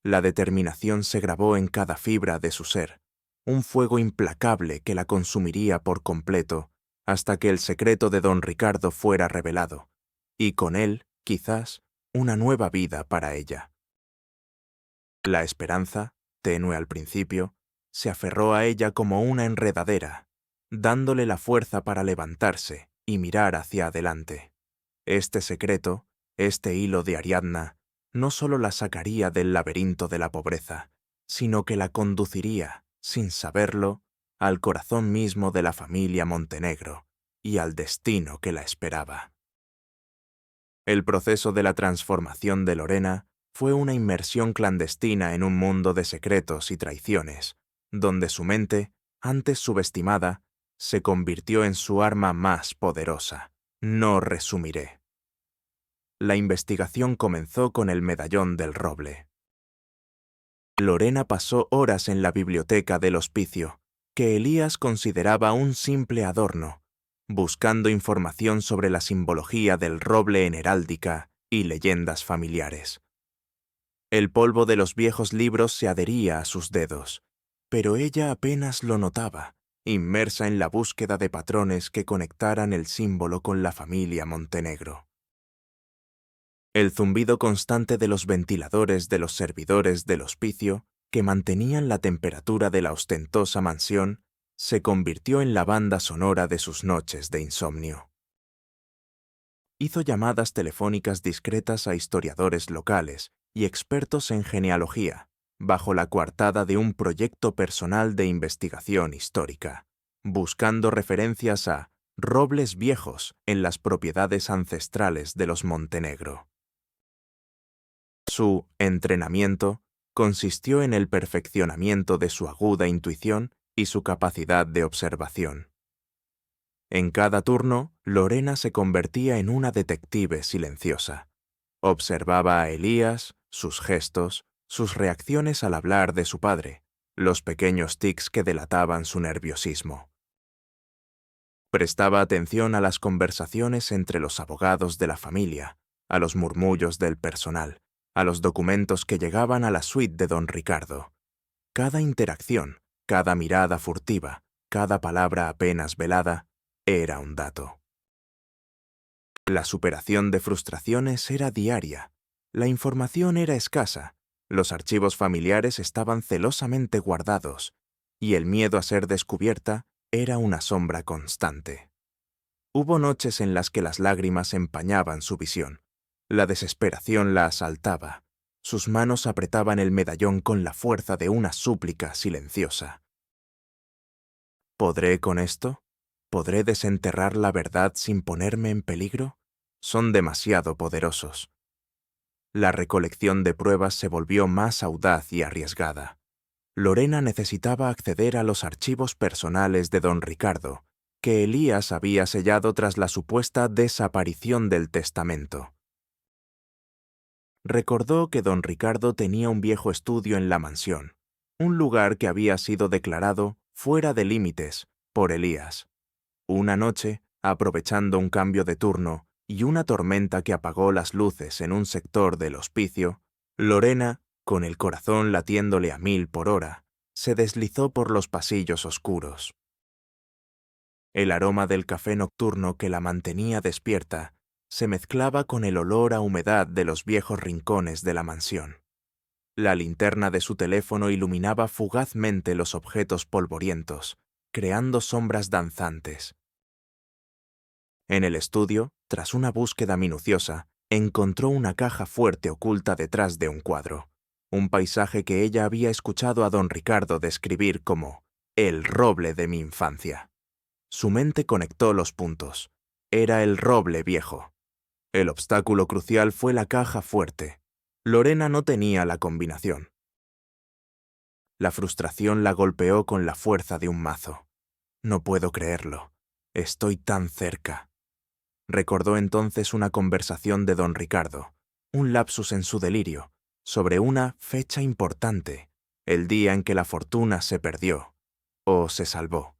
La determinación se grabó en cada fibra de su ser, un fuego implacable que la consumiría por completo hasta que el secreto de don Ricardo fuera revelado, y con él, quizás, una nueva vida para ella. La esperanza, tenue al principio, se aferró a ella como una enredadera, dándole la fuerza para levantarse y mirar hacia adelante. Este secreto, este hilo de Ariadna, no solo la sacaría del laberinto de la pobreza, sino que la conduciría, sin saberlo, al corazón mismo de la familia Montenegro y al destino que la esperaba. El proceso de la transformación de Lorena fue una inmersión clandestina en un mundo de secretos y traiciones, donde su mente, antes subestimada, se convirtió en su arma más poderosa. No resumiré. La investigación comenzó con el medallón del roble. Lorena pasó horas en la biblioteca del hospicio, que Elías consideraba un simple adorno, buscando información sobre la simbología del roble en heráldica y leyendas familiares. El polvo de los viejos libros se adhería a sus dedos, pero ella apenas lo notaba, inmersa en la búsqueda de patrones que conectaran el símbolo con la familia Montenegro. El zumbido constante de los ventiladores de los servidores del hospicio, que mantenían la temperatura de la ostentosa mansión, se convirtió en la banda sonora de sus noches de insomnio. Hizo llamadas telefónicas discretas a historiadores locales y expertos en genealogía, bajo la coartada de un proyecto personal de investigación histórica, buscando referencias a robles viejos en las propiedades ancestrales de los Montenegro. Su entrenamiento consistió en el perfeccionamiento de su aguda intuición y su capacidad de observación. En cada turno, Lorena se convertía en una detective silenciosa. Observaba a Elías, sus gestos, sus reacciones al hablar de su padre, los pequeños tics que delataban su nerviosismo. Prestaba atención a las conversaciones entre los abogados de la familia, a los murmullos del personal, a los documentos que llegaban a la suite de don Ricardo. Cada interacción, cada mirada furtiva, cada palabra apenas velada, era un dato. La superación de frustraciones era diaria, la información era escasa, los archivos familiares estaban celosamente guardados, y el miedo a ser descubierta era una sombra constante. Hubo noches en las que las lágrimas empañaban su visión, la desesperación la asaltaba, sus manos apretaban el medallón con la fuerza de una súplica silenciosa. ¿Podré con esto? ¿Podré desenterrar la verdad sin ponerme en peligro? Son demasiado poderosos. La recolección de pruebas se volvió más audaz y arriesgada. Lorena necesitaba acceder a los archivos personales de don Ricardo, que Elías había sellado tras la supuesta desaparición del testamento. Recordó que don Ricardo tenía un viejo estudio en la mansión, un lugar que había sido declarado fuera de límites por Elías. Una noche, aprovechando un cambio de turno y una tormenta que apagó las luces en un sector del hospicio, Lorena, con el corazón latiéndole a 1000 por hora, se deslizó por los pasillos oscuros. El aroma del café nocturno que la mantenía despierta se mezclaba con el olor a humedad de los viejos rincones de la mansión. La linterna de su teléfono iluminaba fugazmente los objetos polvorientos, creando sombras danzantes. En el estudio, tras una búsqueda minuciosa, encontró una caja fuerte oculta detrás de un cuadro, un paisaje que ella había escuchado a don Ricardo describir como el roble de mi infancia. Su mente conectó los puntos. Era el roble viejo. El obstáculo crucial fue la caja fuerte. Lorena no tenía la combinación. La frustración la golpeó con la fuerza de un mazo. No puedo creerlo. Estoy tan cerca. Recordó entonces una conversación de don Ricardo, un lapsus en su delirio, sobre una fecha importante, el día en que la fortuna se perdió, o se salvó.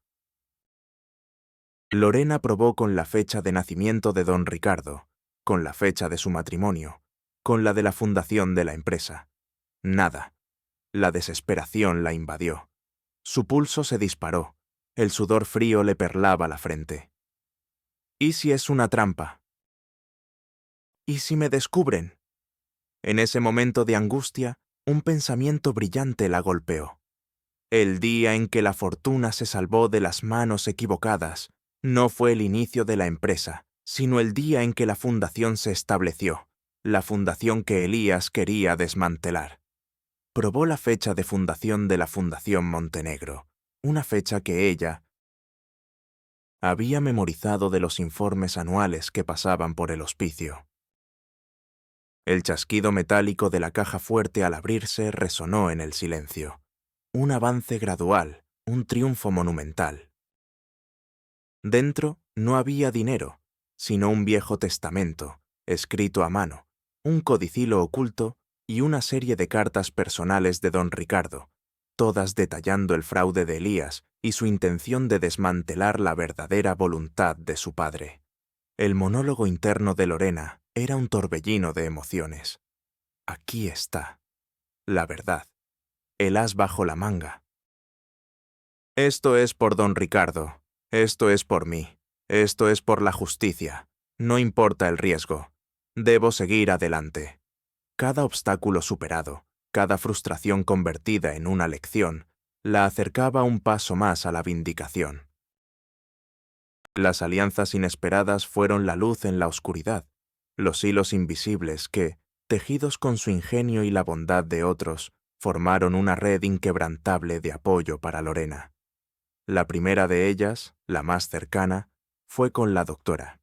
Lorena probó con la fecha de nacimiento de don Ricardo, con la fecha de su matrimonio, con la de la fundación de la empresa. Nada. La desesperación la invadió. Su pulso se disparó, el sudor frío le perlaba la frente. ¿Y si es una trampa? ¿Y si me descubren? En ese momento de angustia, un pensamiento brillante la golpeó. El día en que la fortuna se salvó de las manos equivocadas no fue el inicio de la empresa, sino el día en que la fundación se estableció, la fundación que Elías quería desmantelar. Probó la fecha de fundación de la Fundación Montenegro, una fecha que ella había memorizado de los informes anuales que pasaban por el hospicio. El chasquido metálico de la caja fuerte al abrirse resonó en el silencio. Un avance gradual, un triunfo monumental. Dentro no había dinero, sino un viejo testamento, escrito a mano, un codicilo oculto y una serie de cartas personales de don Ricardo, todas detallando el fraude de Elías y su intención de desmantelar la verdadera voluntad de su padre. El monólogo interno de Lorena era un torbellino de emociones. Aquí está. La verdad. El as bajo la manga. Esto es por don Ricardo. Esto es por mí. Esto es por la justicia. No importa el riesgo. Debo seguir adelante. Cada obstáculo superado, cada frustración convertida en una lección, la acercaba un paso más a la vindicación. Las alianzas inesperadas fueron la luz en la oscuridad, los hilos invisibles que, tejidos con su ingenio y la bondad de otros, formaron una red inquebrantable de apoyo para Lorena. La primera de ellas, la más cercana, fue con la doctora.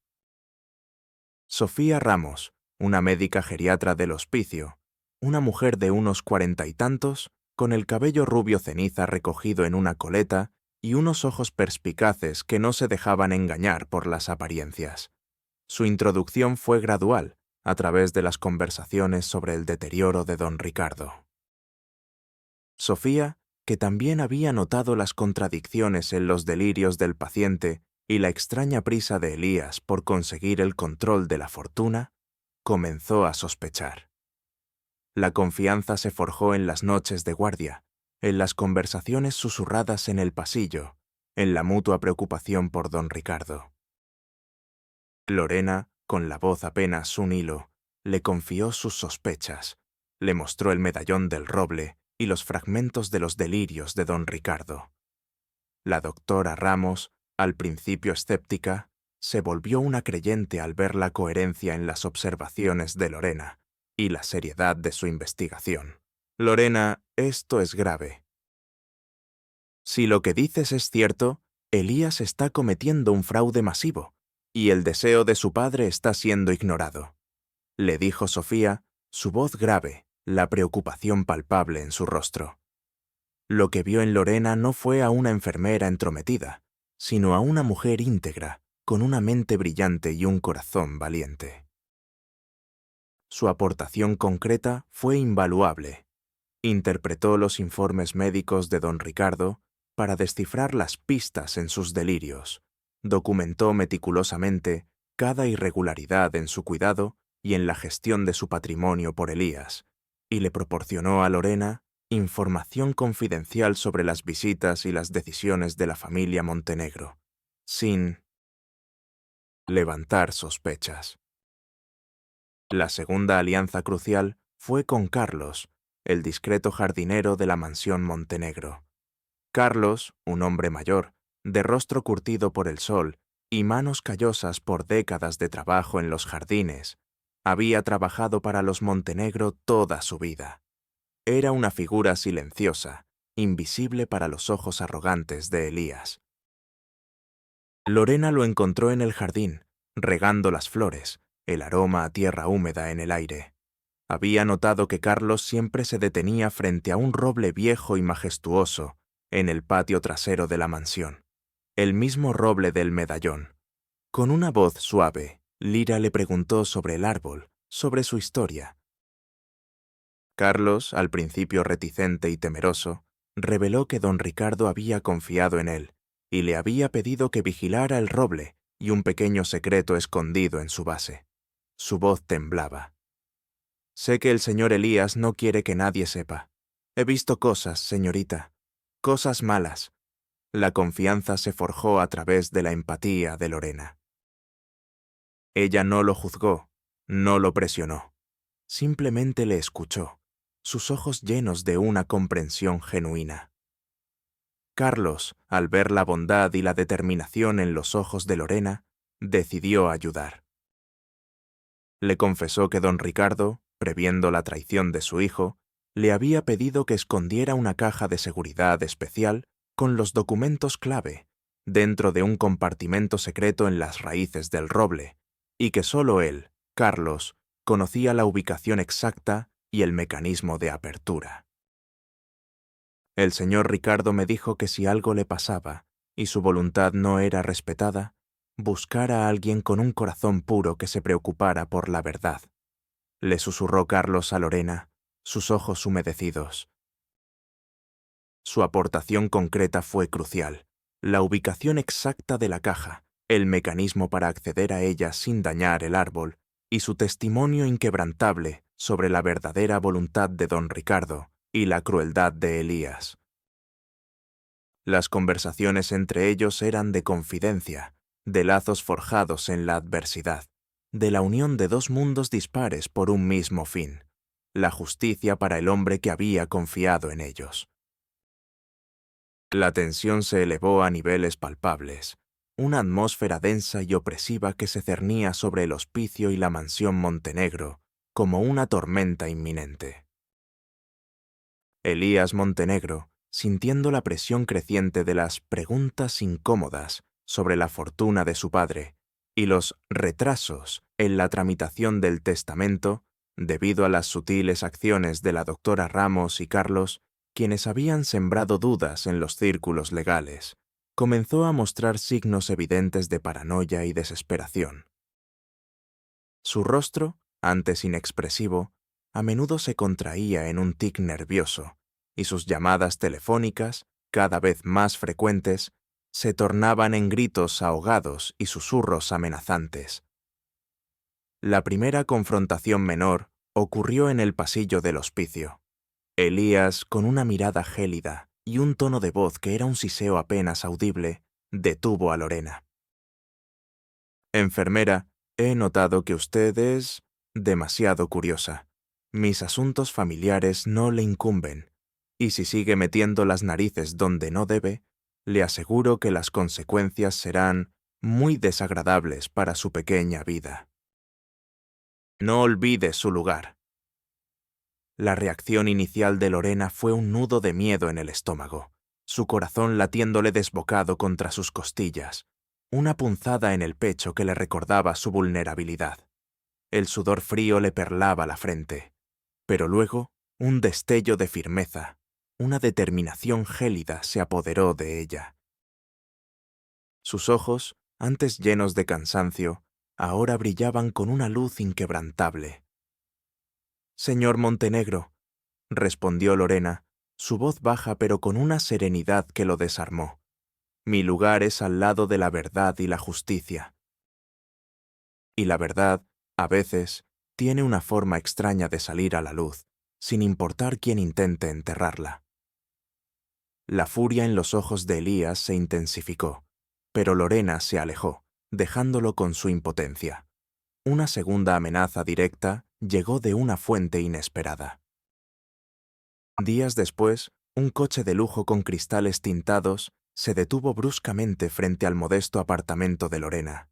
Sofía Ramos, una médica geriatra del hospicio, una mujer de unos 40 y tantos, con el cabello rubio ceniza recogido en una coleta y unos ojos perspicaces que no se dejaban engañar por las apariencias. Su introducción fue gradual, a través de las conversaciones sobre el deterioro de don Ricardo. Sofía, que también había notado las contradicciones en los delirios del paciente y la extraña prisa de Elías por conseguir el control de la fortuna, comenzó a sospechar. La confianza se forjó en las noches de guardia, en las conversaciones susurradas en el pasillo, en la mutua preocupación por don Ricardo. Lorena, con la voz apenas un hilo, le confió sus sospechas, le mostró el medallón del roble y los fragmentos de los delirios de don Ricardo. La doctora Ramos, al principio escéptica, se volvió una creyente al ver la coherencia en las observaciones de Lorena y la seriedad de su investigación. Lorena, esto es grave. Si lo que dices es cierto, Elías está cometiendo un fraude masivo, y el deseo de su padre está siendo ignorado, le dijo Sofía, su voz grave, la preocupación palpable en su rostro. Lo que vio en Lorena no fue a una enfermera entrometida, sino a una mujer íntegra, con una mente brillante y un corazón valiente. Su aportación concreta fue invaluable. Interpretó los informes médicos de don Ricardo para descifrar las pistas en sus delirios, documentó meticulosamente cada irregularidad en su cuidado y en la gestión de su patrimonio por Elías, y le proporcionó a Lorena información confidencial sobre las visitas y las decisiones de la familia Montenegro, sin levantar sospechas. La segunda alianza crucial fue con Carlos, el discreto jardinero de la mansión Montenegro. Carlos, un hombre mayor, de rostro curtido por el sol y manos callosas por décadas de trabajo en los jardines, había trabajado para los Montenegro toda su vida. Era una figura silenciosa, invisible para los ojos arrogantes de Elías. Lorena lo encontró en el jardín, regando las flores, el aroma a tierra húmeda en el aire. Había notado que Carlos siempre se detenía frente a un roble viejo y majestuoso en el patio trasero de la mansión, el mismo roble del medallón. Con una voz suave, Lira le preguntó sobre el árbol, sobre su historia. Carlos, al principio reticente y temeroso, reveló que don Ricardo había confiado en él y le había pedido que vigilara el roble y un pequeño secreto escondido en su base. Su voz temblaba. Sé que el señor Elías no quiere que nadie sepa. He visto cosas, señorita, cosas malas. La confianza se forjó a través de la empatía de Lorena. Ella no lo juzgó, no lo presionó. Simplemente le escuchó, sus ojos llenos de una comprensión genuina. Carlos, al ver la bondad y la determinación en los ojos de Lorena, decidió ayudar. Le confesó que don Ricardo, previendo la traición de su hijo, le había pedido que escondiera una caja de seguridad especial con los documentos clave dentro de un compartimento secreto en las raíces del roble, y que solo él, Carlos, conocía la ubicación exacta y el mecanismo de apertura. El señor Ricardo me dijo que si algo le pasaba y su voluntad no era respetada, buscara a alguien con un corazón puro que se preocupara por la verdad. Le susurró Carlos a Lorena, sus ojos humedecidos. Su aportación concreta fue crucial. La ubicación exacta de la caja, el mecanismo para acceder a ella sin dañar el árbol y su testimonio inquebrantable sobre la verdadera voluntad de don Ricardo y la crueldad de Elías. Las conversaciones entre ellos eran de confidencia, de lazos forjados en la adversidad, de la unión de dos mundos dispares por un mismo fin, la justicia para el hombre que había confiado en ellos. La tensión se elevó a niveles palpables, una atmósfera densa y opresiva que se cernía sobre el hospicio y la mansión Montenegro, como una tormenta inminente. Elías Montenegro, sintiendo la presión creciente de las preguntas incómodas sobre la fortuna de su padre y los retrasos en la tramitación del testamento, debido a las sutiles acciones de la doctora Ramos y Carlos, quienes habían sembrado dudas en los círculos legales, comenzó a mostrar signos evidentes de paranoia y desesperación. Su rostro, antes inexpresivo, a menudo se contraía en un tic nervioso, y sus llamadas telefónicas, cada vez más frecuentes, se tornaban en gritos ahogados y susurros amenazantes. La primera confrontación menor ocurrió en el pasillo del hospicio. Elías, con una mirada gélida y un tono de voz que era un siseo apenas audible, detuvo a Lorena. «Enfermera, he notado que usted es demasiado curiosa. Mis asuntos familiares no le incumben, y si sigue metiendo las narices donde no debe, le aseguro que las consecuencias serán muy desagradables para su pequeña vida. No olvide su lugar». La reacción inicial de Lorena fue un nudo de miedo en el estómago, su corazón latiéndole desbocado contra sus costillas, una punzada en el pecho que le recordaba su vulnerabilidad. El sudor frío le perlaba la frente, pero luego un destello de firmeza, una determinación gélida se apoderó de ella. Sus ojos, antes llenos de cansancio, ahora brillaban con una luz inquebrantable. «Señor Montenegro», respondió Lorena, su voz baja pero con una serenidad que lo desarmó. «Mi lugar es al lado de la verdad y la justicia». Y la verdad, a veces, tiene una forma extraña de salir a la luz, sin importar quién intente enterrarla. La furia en los ojos de Elías se intensificó, pero Lorena se alejó, dejándolo con su impotencia. Una segunda amenaza directa llegó de una fuente inesperada. Días después, un coche de lujo con cristales tintados se detuvo bruscamente frente al modesto apartamento de Lorena.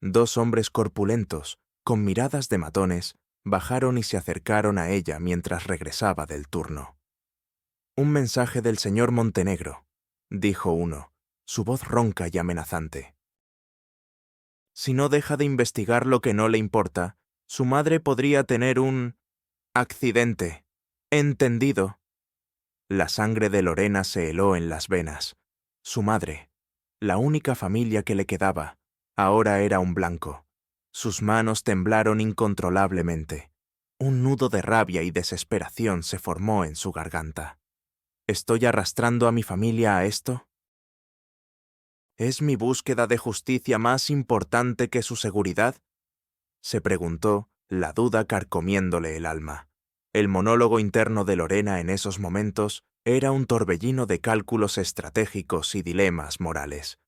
Dos hombres corpulentos, con miradas de matones, bajaron y se acercaron a ella mientras regresaba del turno. «Un mensaje del señor Montenegro», dijo uno, su voz ronca y amenazante. «Si no deja de investigar lo que no le importa, su madre podría tener un accidente. ¿Entendido?» La sangre de Lorena se heló en las venas. Su madre, la única familia que le quedaba, ahora era un blanco. Sus manos temblaron incontrolablemente. Un nudo de rabia y desesperación se formó en su garganta. ¿Estoy arrastrando a mi familia a esto? ¿Es mi búsqueda de justicia más importante que su seguridad?, se preguntó, la duda carcomiéndole el alma. El monólogo interno de Lorena en esos momentos era un torbellino de cálculos estratégicos y dilemas morales.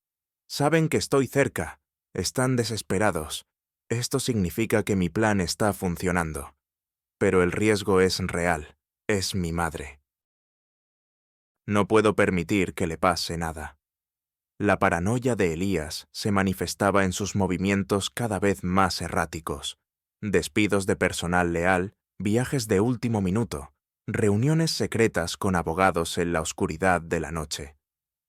«Saben que estoy cerca. Están desesperados. Esto significa que mi plan está funcionando. Pero el riesgo es real. Es mi madre. No puedo permitir que le pase nada». La paranoia de Elías se manifestaba en sus movimientos cada vez más erráticos. Despidos de personal leal, viajes de último minuto, reuniones secretas con abogados en la oscuridad de la noche.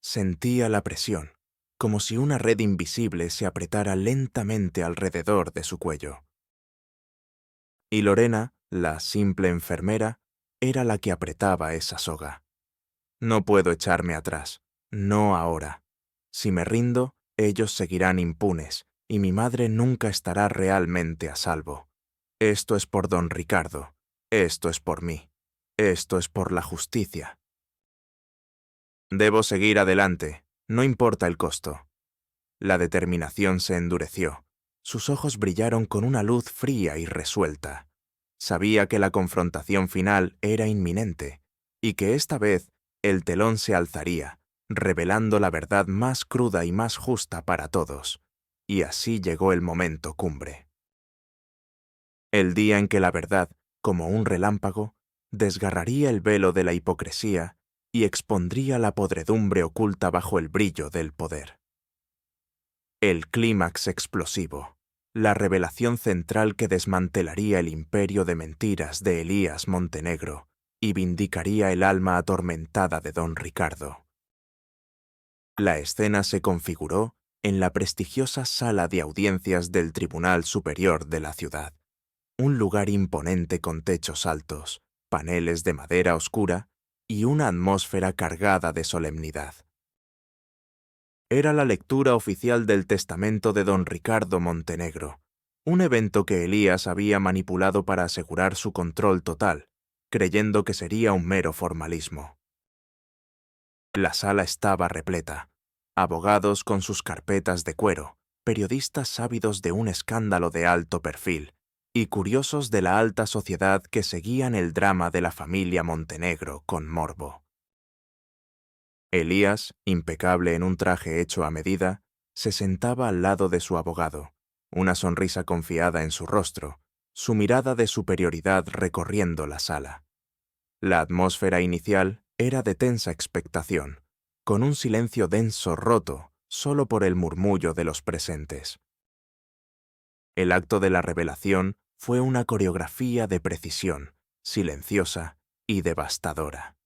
Sentía la presión, como si una red invisible se apretara lentamente alrededor de su cuello. Y Lorena, la simple enfermera, era la que apretaba esa soga. No puedo echarme atrás. No ahora. Si me rindo, ellos seguirán impunes, y mi madre nunca estará realmente a salvo. Esto es por don Ricardo. Esto es por mí. Esto es por la justicia. Debo seguir adelante, no importa el costo. La determinación se endureció. Sus ojos brillaron con una luz fría y resuelta. Sabía que la confrontación final era inminente, y que esta vez el telón se alzaría, revelando la verdad más cruda y más justa para todos. Y así llegó el momento cumbre. El día en que la verdad, como un relámpago, desgarraría el velo de la hipocresía y expondría la podredumbre oculta bajo el brillo del poder. El clímax explosivo, la revelación central que desmantelaría el imperio de mentiras de Elías Montenegro y vindicaría el alma atormentada de don Ricardo. La escena se configuró en la prestigiosa sala de audiencias del Tribunal Superior de la ciudad, un lugar imponente con techos altos, paneles de madera oscura y una atmósfera cargada de solemnidad. Era la lectura oficial del testamento de don Ricardo Montenegro, un evento que Elías había manipulado para asegurar su control total, creyendo que sería un mero formalismo. La sala estaba repleta. Abogados con sus carpetas de cuero, periodistas ávidos de un escándalo de alto perfil, y curiosos de la alta sociedad que seguían el drama de la familia Montenegro con morbo. Elías, impecable en un traje hecho a medida, se sentaba al lado de su abogado, una sonrisa confiada en su rostro, su mirada de superioridad recorriendo la sala. La atmósfera inicial era de tensa expectación, con un silencio denso roto solo por el murmullo de los presentes. El acto de la revelación fue una coreografía de precisión, silenciosa y devastadora.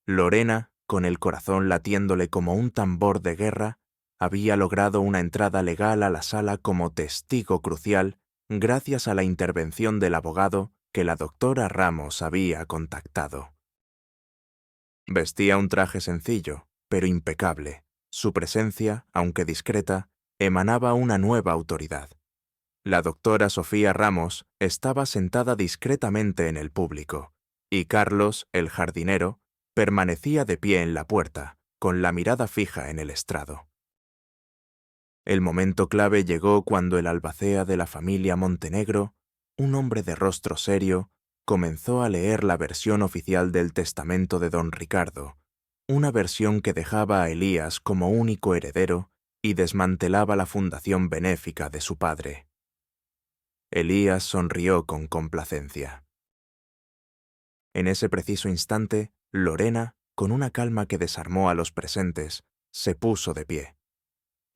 Lorena, con el corazón latiéndole como un tambor de guerra, había logrado una entrada legal a la sala como testigo crucial gracias a la intervención del abogado que la doctora Ramos había contactado. Vestía un traje sencillo, pero impecable. Su presencia, aunque discreta, emanaba una nueva autoridad. La doctora Sofía Ramos estaba sentada discretamente en el público, y Carlos, el jardinero, permanecía de pie en la puerta, con la mirada fija en el estrado. El momento clave llegó cuando el albacea de la familia Montenegro, un hombre de rostro serio, comenzó a leer la versión oficial del testamento de don Ricardo, una versión que dejaba a Elías como único heredero y desmantelaba la fundación benéfica de su padre. Elías sonrió con complacencia. En ese preciso instante, Lorena, con una calma que desarmó a los presentes, se puso de pie.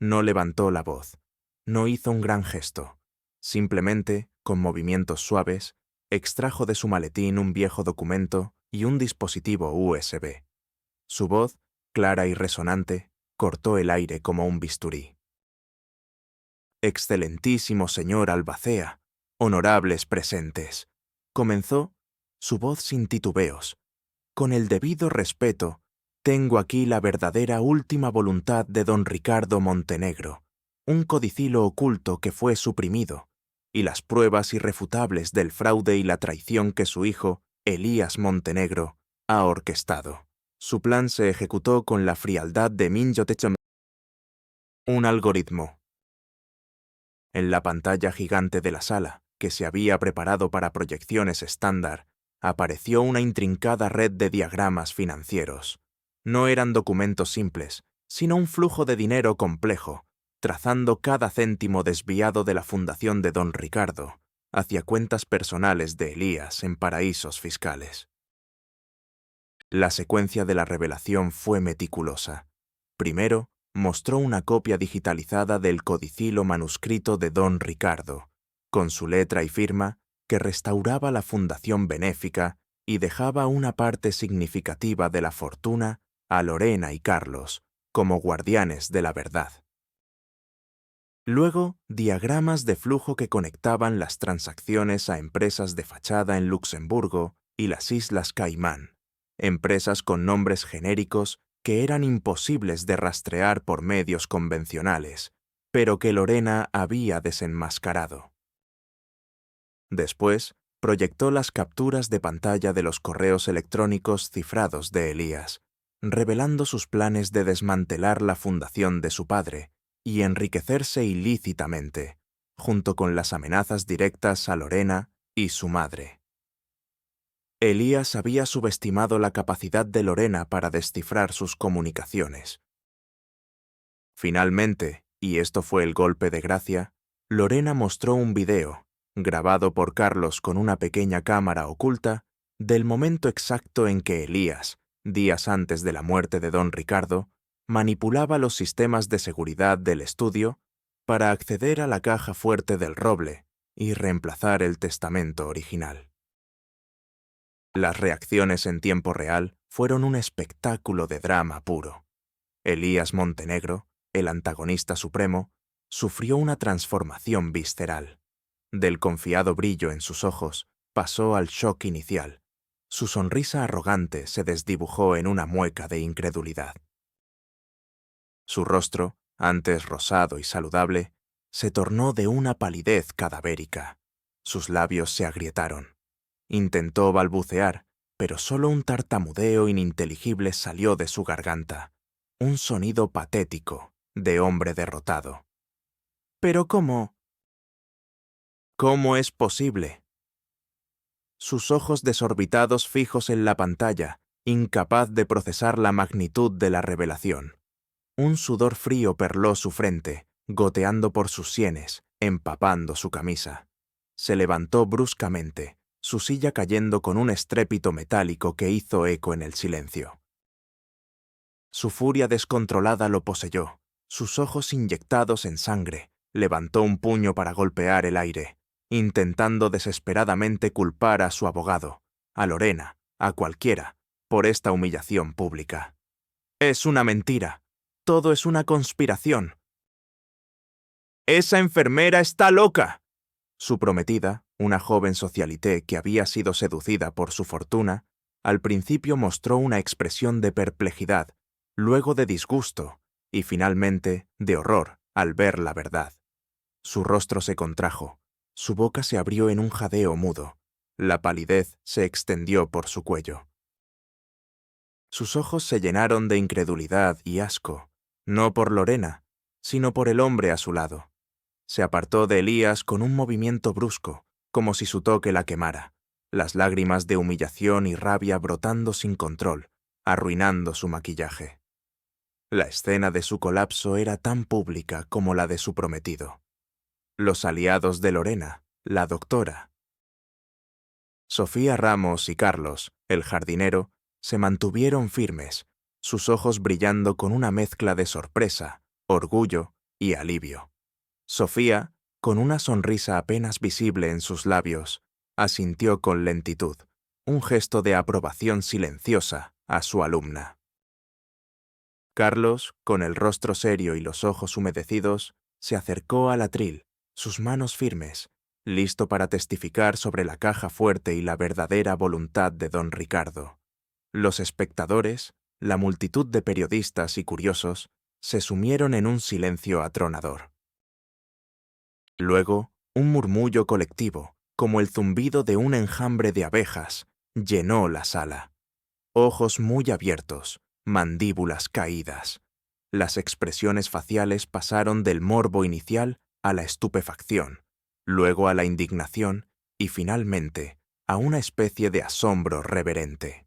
No levantó la voz, no hizo un gran gesto. Simplemente, con movimientos suaves, extrajo de su maletín un viejo documento y un dispositivo USB. Su voz, clara y resonante, cortó el aire como un bisturí. «Excelentísimo señor albacea, honorables presentes», comenzó, su voz sin titubeos. «Con el debido respeto, tengo aquí la verdadera última voluntad de don Ricardo Montenegro, un codicilo oculto que fue suprimido, y las pruebas irrefutables del fraude y la traición que su hijo, Elías Montenegro, ha orquestado. Su plan se ejecutó con la frialdad de Minjotechom. Un algoritmo. En la pantalla gigante de la sala, que se había preparado para proyecciones estándar, apareció una intrincada red de diagramas financieros. No eran documentos simples, sino un flujo de dinero complejo, trazando cada céntimo desviado de la fundación de don Ricardo hacia cuentas personales de Elías en paraísos fiscales. La secuencia de la revelación fue meticulosa. Primero, mostró una copia digitalizada del codicilo manuscrito de don Ricardo, con su letra y firma, que restauraba la fundación benéfica y dejaba una parte significativa de la fortuna a Lorena y Carlos, como guardianes de la verdad. Luego, diagramas de flujo que conectaban las transacciones a empresas de fachada en Luxemburgo y las Islas Caimán, empresas con nombres genéricos que eran imposibles de rastrear por medios convencionales, pero que Lorena había desenmascarado. Después, proyectó las capturas de pantalla de los correos electrónicos cifrados de Elías, revelando sus planes de desmantelar la fundación de su padre y enriquecerse ilícitamente, junto con las amenazas directas a Lorena y su madre. Elías había subestimado la capacidad de Lorena para descifrar sus comunicaciones. Finalmente, y esto fue el golpe de gracia, Lorena mostró un video, grabado por Carlos con una pequeña cámara oculta, del momento exacto en que Elías, días antes de la muerte de don Ricardo, manipulaba los sistemas de seguridad del estudio para acceder a la caja fuerte del roble y reemplazar el testamento original. Las reacciones en tiempo real fueron un espectáculo de drama puro. Elías Montenegro, el antagonista supremo, sufrió una transformación visceral. Del confiado brillo en sus ojos pasó al shock inicial. Su sonrisa arrogante se desdibujó en una mueca de incredulidad. Su rostro, antes rosado y saludable, se tornó de una palidez cadavérica. Sus labios se agrietaron. Intentó balbucear, pero solo un tartamudeo ininteligible salió de su garganta. Un sonido patético, de hombre derrotado. ¿Pero cómo? ¿Cómo es posible? Sus ojos desorbitados fijos en la pantalla, incapaz de procesar la magnitud de la revelación. Un sudor frío perló su frente, goteando por sus sienes, empapando su camisa. Se levantó bruscamente, su silla cayendo con un estrépito metálico que hizo eco en el silencio. Su furia descontrolada lo poseyó, sus ojos inyectados en sangre, levantó un puño para golpear el aire, intentando desesperadamente culpar a su abogado, a Lorena, a cualquiera, por esta humillación pública. Es una mentira, todo es una conspiración. ¡Esa enfermera está loca! Su prometida, una joven socialité que había sido seducida por su fortuna, al principio mostró una expresión de perplejidad, luego de disgusto y finalmente de horror al ver la verdad. Su rostro se contrajo, su boca se abrió en un jadeo mudo, la palidez se extendió por su cuello. Sus ojos se llenaron de incredulidad y asco, no por Lorena, sino por el hombre a su lado. Se apartó de Elías con un movimiento brusco, como si su toque la quemara, las lágrimas de humillación y rabia brotando sin control, arruinando su maquillaje. La escena de su colapso era tan pública como la de su prometido. Los aliados de Lorena, la doctora. Sofía Ramos y Carlos, el jardinero, se mantuvieron firmes, sus ojos brillando con una mezcla de sorpresa, orgullo y alivio. Sofía, con una sonrisa apenas visible en sus labios, asintió con lentitud, un gesto de aprobación silenciosa a su alumna. Carlos, con el rostro serio y los ojos humedecidos, se acercó al atril, sus manos firmes, listo para testificar sobre la caja fuerte y la verdadera voluntad de don Ricardo. Los espectadores, la multitud de periodistas y curiosos, se sumieron en un silencio atronador. Luego, un murmullo colectivo, como el zumbido de un enjambre de abejas, llenó la sala. Ojos muy abiertos, mandíbulas caídas. Las expresiones faciales pasaron del morbo inicial a la estupefacción, luego a la indignación y finalmente a una especie de asombro reverente.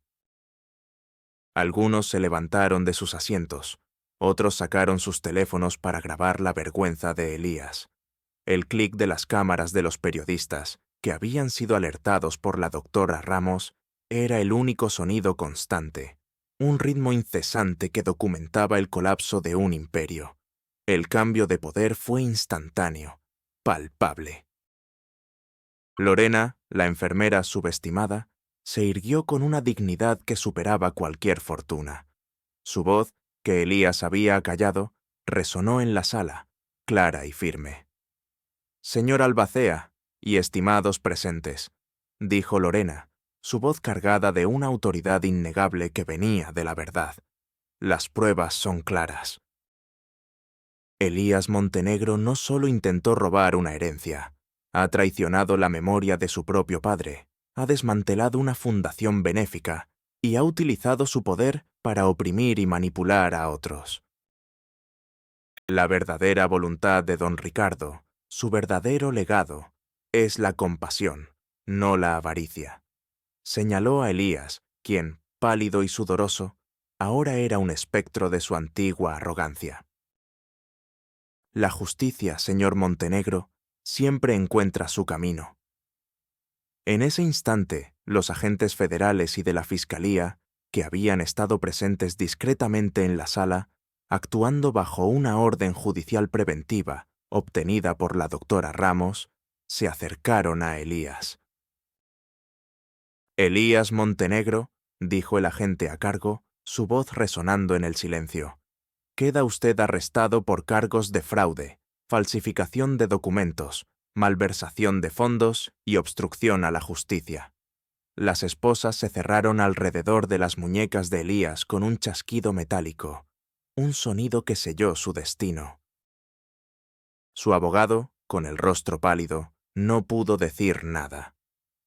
Algunos se levantaron de sus asientos, otros sacaron sus teléfonos para grabar la vergüenza de Elías. El clic de las cámaras de los periodistas, que habían sido alertados por la doctora Ramos, era el único sonido constante, un ritmo incesante que documentaba el colapso de un imperio. El cambio de poder fue instantáneo, palpable. Lorena, la enfermera subestimada, se irguió con una dignidad que superaba cualquier fortuna. Su voz, que Elías había acallado, resonó en la sala, clara y firme. «Señor Albacea y estimados presentes», dijo Lorena, su voz cargada de una autoridad innegable que venía de la verdad. Las pruebas son claras. Elías Montenegro no solo intentó robar una herencia, ha traicionado la memoria de su propio padre, ha desmantelado una fundación benéfica y ha utilizado su poder para oprimir y manipular a otros. La verdadera voluntad de don Ricardo, su verdadero legado, es la compasión, no la avaricia. Señaló a Elías, quien, pálido y sudoroso, ahora era un espectro de su antigua arrogancia. La justicia, señor Montenegro, siempre encuentra su camino. En ese instante, los agentes federales y de la Fiscalía, que habían estado presentes discretamente en la sala, actuando bajo una orden judicial preventiva obtenida por la doctora Ramos, se acercaron a Elías. Elías Montenegro, dijo el agente a cargo, su voz resonando en el silencio. Queda usted arrestado por cargos de fraude, falsificación de documentos, malversación de fondos y obstrucción a la justicia. Las esposas se cerraron alrededor de las muñecas de Elías con un chasquido metálico, un sonido que selló su destino. Su abogado, con el rostro pálido, no pudo decir nada.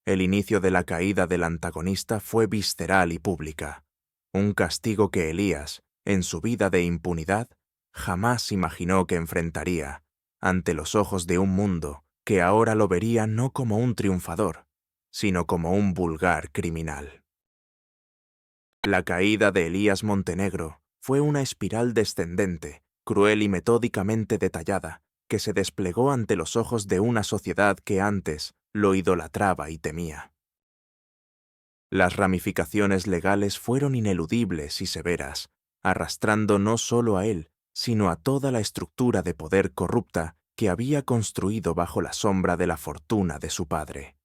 El inicio de la caída del antagonista fue visceral y pública, un castigo que Elías, en su vida de impunidad, jamás imaginó que enfrentaría, ante los ojos de un mundo que ahora lo vería no como un triunfador, sino como un vulgar criminal. La caída de Elías Montenegro fue una espiral descendente, cruel y metódicamente detallada, que se desplegó ante los ojos de una sociedad que antes lo idolatraba y temía. Las ramificaciones legales fueron ineludibles y severas, arrastrando no solo a él, sino a toda la estructura de poder corrupta que había construido bajo la sombra de la fortuna de su padre.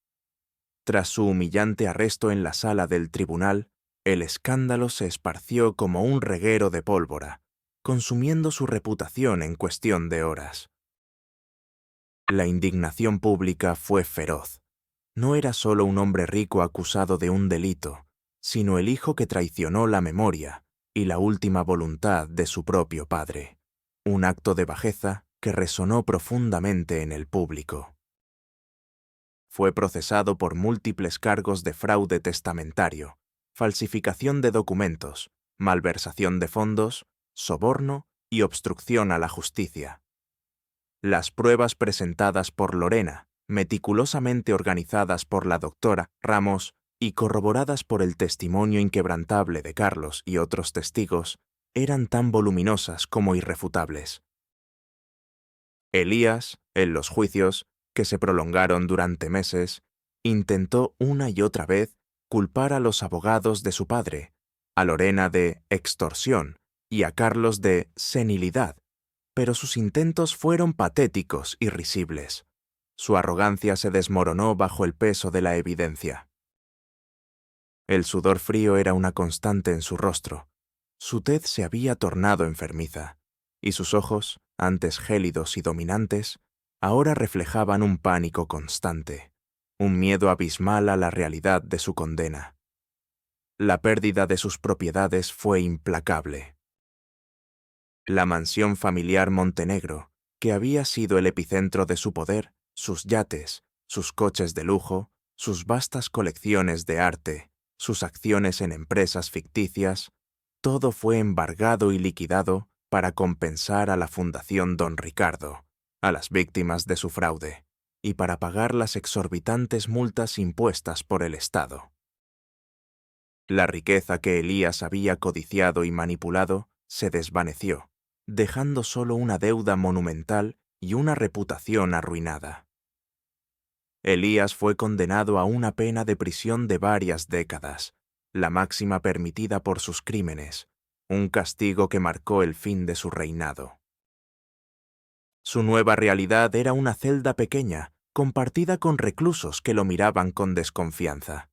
Tras su humillante arresto en la sala del tribunal, el escándalo se esparció como un reguero de pólvora, consumiendo su reputación en cuestión de horas. La indignación pública fue feroz. No era solo un hombre rico acusado de un delito, sino el hijo que traicionó la memoria y la última voluntad de su propio padre. Un acto de bajeza que resonó profundamente en el público. Fue procesado por múltiples cargos de fraude testamentario, falsificación de documentos, malversación de fondos, soborno y obstrucción a la justicia. Las pruebas presentadas por Lorena, meticulosamente organizadas por la doctora Ramos y corroboradas por el testimonio inquebrantable de Carlos y otros testigos, eran tan voluminosas como irrefutables. Elías, en los juicios, que se prolongaron durante meses, intentó una y otra vez culpar a los abogados de su padre, a Lorena de extorsión y a Carlos de senilidad, pero sus intentos fueron patéticos y risibles. Su arrogancia se desmoronó bajo el peso de la evidencia. El sudor frío era una constante en su rostro. Su tez se había tornado enfermiza, y sus ojos, antes gélidos y dominantes, ahora reflejaban un pánico constante, un miedo abismal a la realidad de su condena. La pérdida de sus propiedades fue implacable. La mansión familiar Montenegro, que había sido el epicentro de su poder, sus yates, sus coches de lujo, sus vastas colecciones de arte, sus acciones en empresas ficticias, todo fue embargado y liquidado para compensar a la Fundación Don Ricardo, a las víctimas de su fraude, y para pagar las exorbitantes multas impuestas por el Estado. La riqueza que Elías había codiciado y manipulado se desvaneció, dejando solo una deuda monumental y una reputación arruinada. Elías fue condenado a una pena de prisión de varias décadas, la máxima permitida por sus crímenes, un castigo que marcó el fin de su reinado. Su nueva realidad era una celda pequeña, compartida con reclusos que lo miraban con desconfianza.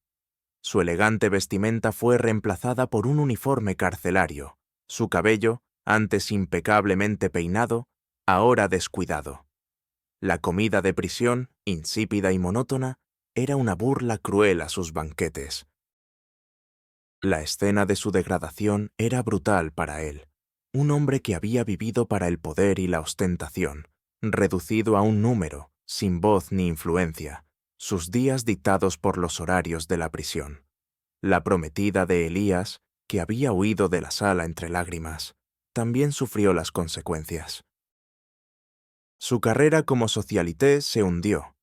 Su elegante vestimenta fue reemplazada por un uniforme carcelario, su cabello, antes impecablemente peinado, ahora descuidado. La comida de prisión, insípida y monótona, era una burla cruel a sus banquetes. La escena de su degradación era brutal para él, un hombre que había vivido para el poder y la ostentación, reducido a un número, sin voz ni influencia, sus días dictados por los horarios de la prisión. La prometida de Elías, que había huido de la sala entre lágrimas, también sufrió las consecuencias. Su carrera como socialité se hundió,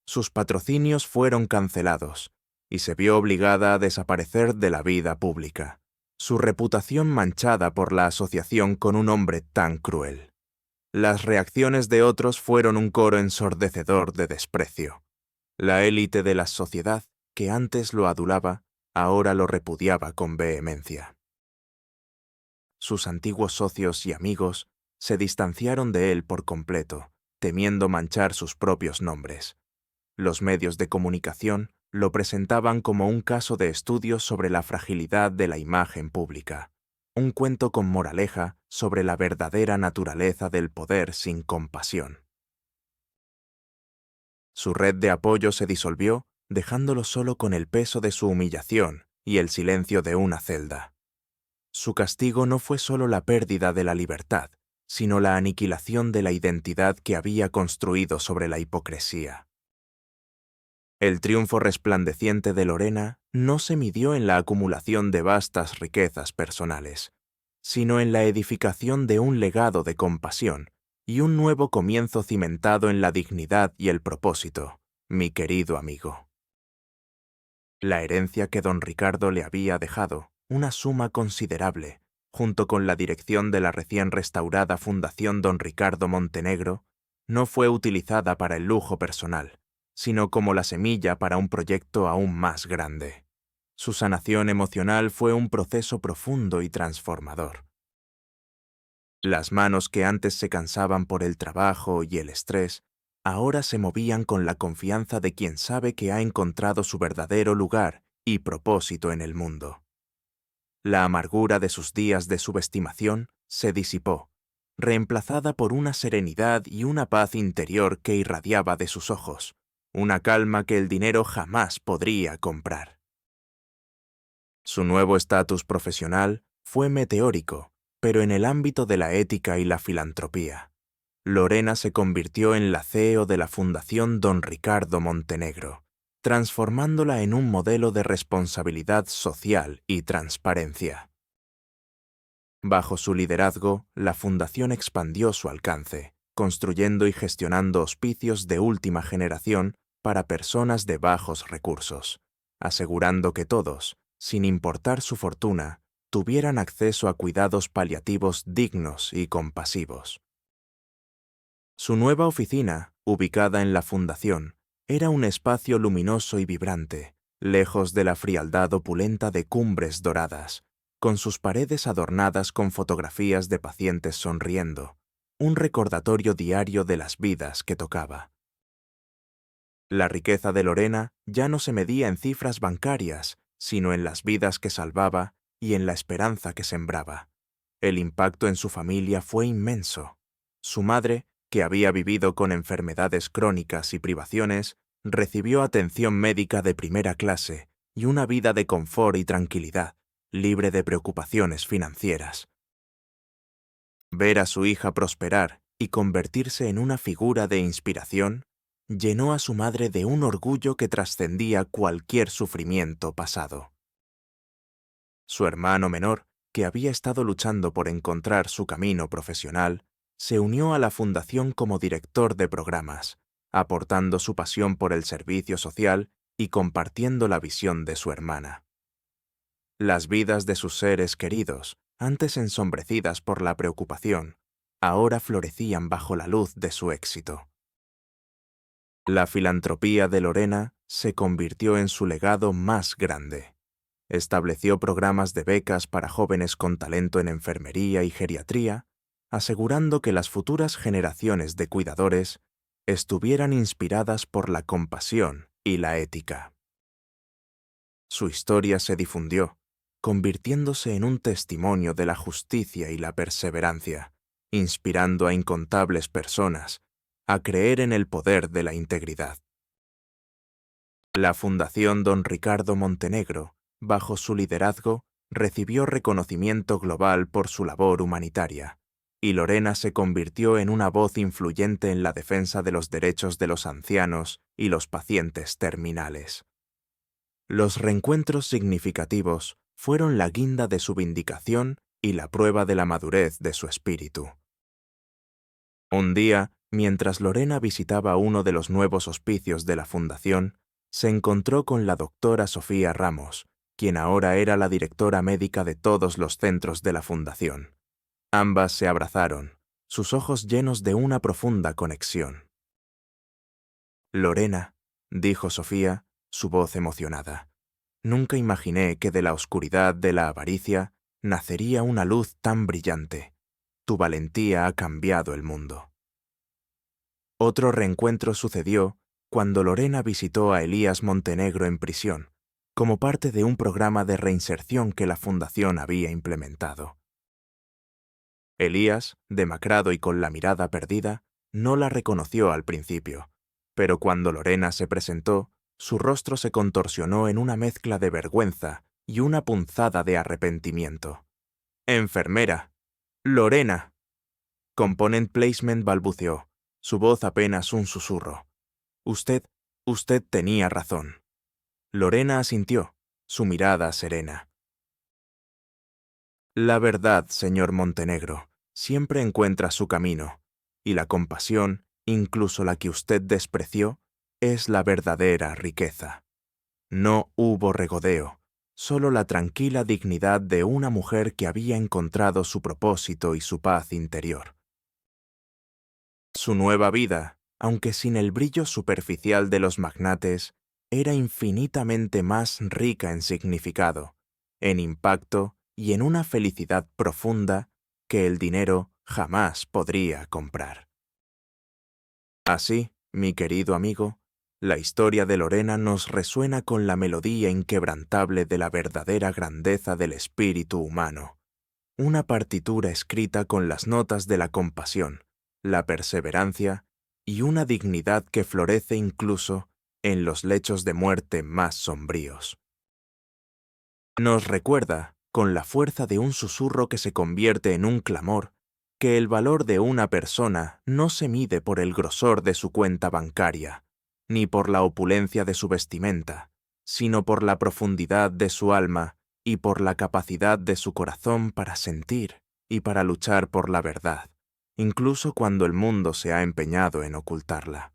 sus patrocinios fueron cancelados, y se vio obligada a desaparecer de la vida pública, su reputación manchada por la asociación con un hombre tan cruel. Las reacciones de otros fueron un coro ensordecedor de desprecio. La élite de la sociedad, que antes lo adulaba, ahora lo repudiaba con vehemencia. Sus antiguos socios y amigos se distanciaron de él por completo, temiendo manchar sus propios nombres. Los medios de comunicación lo presentaban como un caso de estudio sobre la fragilidad de la imagen pública, un cuento con moraleja sobre la verdadera naturaleza del poder sin compasión. Su red de apoyo se disolvió, dejándolo solo con el peso de su humillación y el silencio de una celda. Su castigo no fue solo la pérdida de la libertad, sino la aniquilación de la identidad que había construido sobre la hipocresía. El triunfo resplandeciente de Lorena no se midió en la acumulación de vastas riquezas personales, sino en la edificación de un legado de compasión y un nuevo comienzo cimentado en la dignidad y el propósito, mi querido amigo. La herencia que don Ricardo le había dejado, una suma considerable, junto con la dirección de la recién restaurada Fundación Don Ricardo Montenegro, no fue utilizada para el lujo personal, sino como la semilla para un proyecto aún más grande. Su sanación emocional fue un proceso profundo y transformador. Las manos que antes se cansaban por el trabajo y el estrés, ahora se movían con la confianza de quien sabe que ha encontrado su verdadero lugar y propósito en el mundo. La amargura de sus días de subestimación se disipó, reemplazada por una serenidad y una paz interior que irradiaba de sus ojos, una calma que el dinero jamás podría comprar. Su nuevo estatus profesional fue meteórico, pero en el ámbito de la ética y la filantropía. Lorena se convirtió en la CEO de la Fundación Don Ricardo Montenegro, transformándola en un modelo de responsabilidad social y transparencia. Bajo su liderazgo, la fundación expandió su alcance, construyendo y gestionando hospicios de última generación para personas de bajos recursos, asegurando que todos, sin importar su fortuna, tuvieran acceso a cuidados paliativos dignos y compasivos. Su nueva oficina, ubicada en la fundación, era un espacio luminoso y vibrante, lejos de la frialdad opulenta de Cumbres Doradas, con sus paredes adornadas con fotografías de pacientes sonriendo, un recordatorio diario de las vidas que tocaba. La riqueza de Lorena ya no se medía en cifras bancarias, sino en las vidas que salvaba y en la esperanza que sembraba. El impacto en su familia fue inmenso. Su madre, que había vivido con enfermedades crónicas y privaciones, recibió atención médica de primera clase y una vida de confort y tranquilidad, libre de preocupaciones financieras. Ver a su hija prosperar y convertirse en una figura de inspiración llenó a su madre de un orgullo que trascendía cualquier sufrimiento pasado. Su hermano menor, que había estado luchando por encontrar su camino profesional, se unió a la fundación como director de programas, aportando su pasión por el servicio social y compartiendo la visión de su hermana. Las vidas de sus seres queridos, antes ensombrecidas por la preocupación, ahora florecían bajo la luz de su éxito. La filantropía de Lorena se convirtió en su legado más grande. Estableció programas de becas para jóvenes con talento en enfermería y geriatría, asegurando que las futuras generaciones de cuidadores estuvieran inspiradas por la compasión y la ética. Su historia se difundió, convirtiéndose en un testimonio de la justicia y la perseverancia, inspirando a incontables personas a creer en el poder de la integridad. La Fundación Don Ricardo Montenegro, bajo su liderazgo, recibió reconocimiento global por su labor humanitaria, y Lorena se convirtió en una voz influyente en la defensa de los derechos de los ancianos y los pacientes terminales. Los reencuentros significativos fueron la guinda de su vindicación y la prueba de la madurez de su espíritu. Un día, mientras Lorena visitaba uno de los nuevos hospicios de la Fundación, se encontró con la doctora Sofía Ramos, quien ahora era la directora médica de todos los centros de la Fundación. Ambas se abrazaron, sus ojos llenos de una profunda conexión. «Lorena», dijo Sofía, su voz emocionada, «nunca imaginé que de la oscuridad de la avaricia nacería una luz tan brillante. Tu valentía ha cambiado el mundo». Otro reencuentro sucedió cuando Lorena visitó a Elías Montenegro en prisión, como parte de un programa de reinserción que la Fundación había implementado. Elías, demacrado y con la mirada perdida, no la reconoció al principio, pero cuando Lorena se presentó, su rostro se contorsionó en una mezcla de vergüenza y una punzada de arrepentimiento. «Enfermera. Lorena». Component Placement balbuceó, su voz apenas un susurro. Usted tenía razón». Lorena asintió, su mirada serena. «La verdad, señor Montenegro, siempre encuentra su camino, y la compasión, incluso la que usted despreció, es la verdadera riqueza. No hubo regodeo, solo la tranquila dignidad de una mujer que había encontrado su propósito y su paz interior. Su nueva vida, aunque sin el brillo superficial de los magnates, era infinitamente más rica en significado, en impacto y en una felicidad profunda que el dinero jamás podría comprar. Así, mi querido amigo, la historia de Lorena nos resuena con la melodía inquebrantable de la verdadera grandeza del espíritu humano, una partitura escrita con las notas de la compasión, la perseverancia y una dignidad que florece incluso en los lechos de muerte más sombríos. Nos recuerda, con la fuerza de un susurro que se convierte en un clamor, que el valor de una persona no se mide por el grosor de su cuenta bancaria, ni por la opulencia de su vestimenta, sino por la profundidad de su alma y por la capacidad de su corazón para sentir y para luchar por la verdad, incluso cuando el mundo se ha empeñado en ocultarla.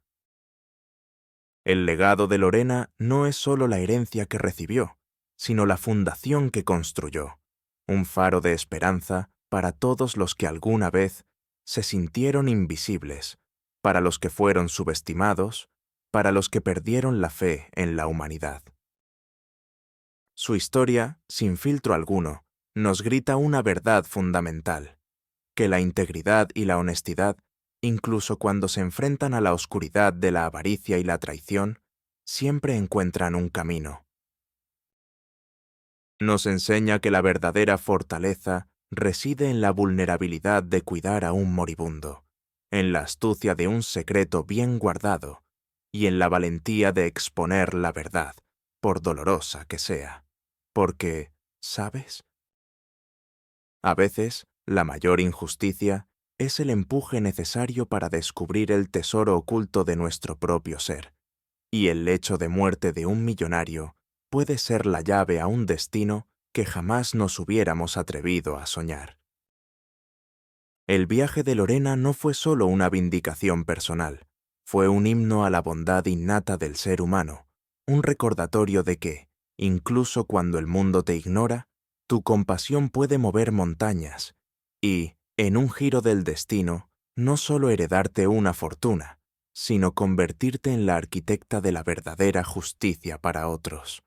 El legado de Lorena no es solo la herencia que recibió, sino la fundación que construyó, un faro de esperanza para todos los que alguna vez se sintieron invisibles, para los que fueron subestimados, para los que perdieron la fe en la humanidad. Su historia, sin filtro alguno, nos grita una verdad fundamental, que la integridad y la honestidad, incluso cuando se enfrentan a la oscuridad de la avaricia y la traición, siempre encuentran un camino. Nos enseña que la verdadera fortaleza reside en la vulnerabilidad de cuidar a un moribundo, en la astucia de un secreto bien guardado y en la valentía de exponer la verdad, por dolorosa que sea. Porque, ¿sabes? A veces, la mayor injusticia es el empuje necesario para descubrir el tesoro oculto de nuestro propio ser, y el lecho de muerte de un millonario puede ser la llave a un destino que jamás nos hubiéramos atrevido a soñar. El viaje de Lorena no fue solo una vindicación personal, fue un himno a la bondad innata del ser humano, un recordatorio de que, incluso cuando el mundo te ignora, tu compasión puede mover montañas y, en un giro del destino, no solo heredarte una fortuna, sino convertirte en la arquitecta de la verdadera justicia para otros.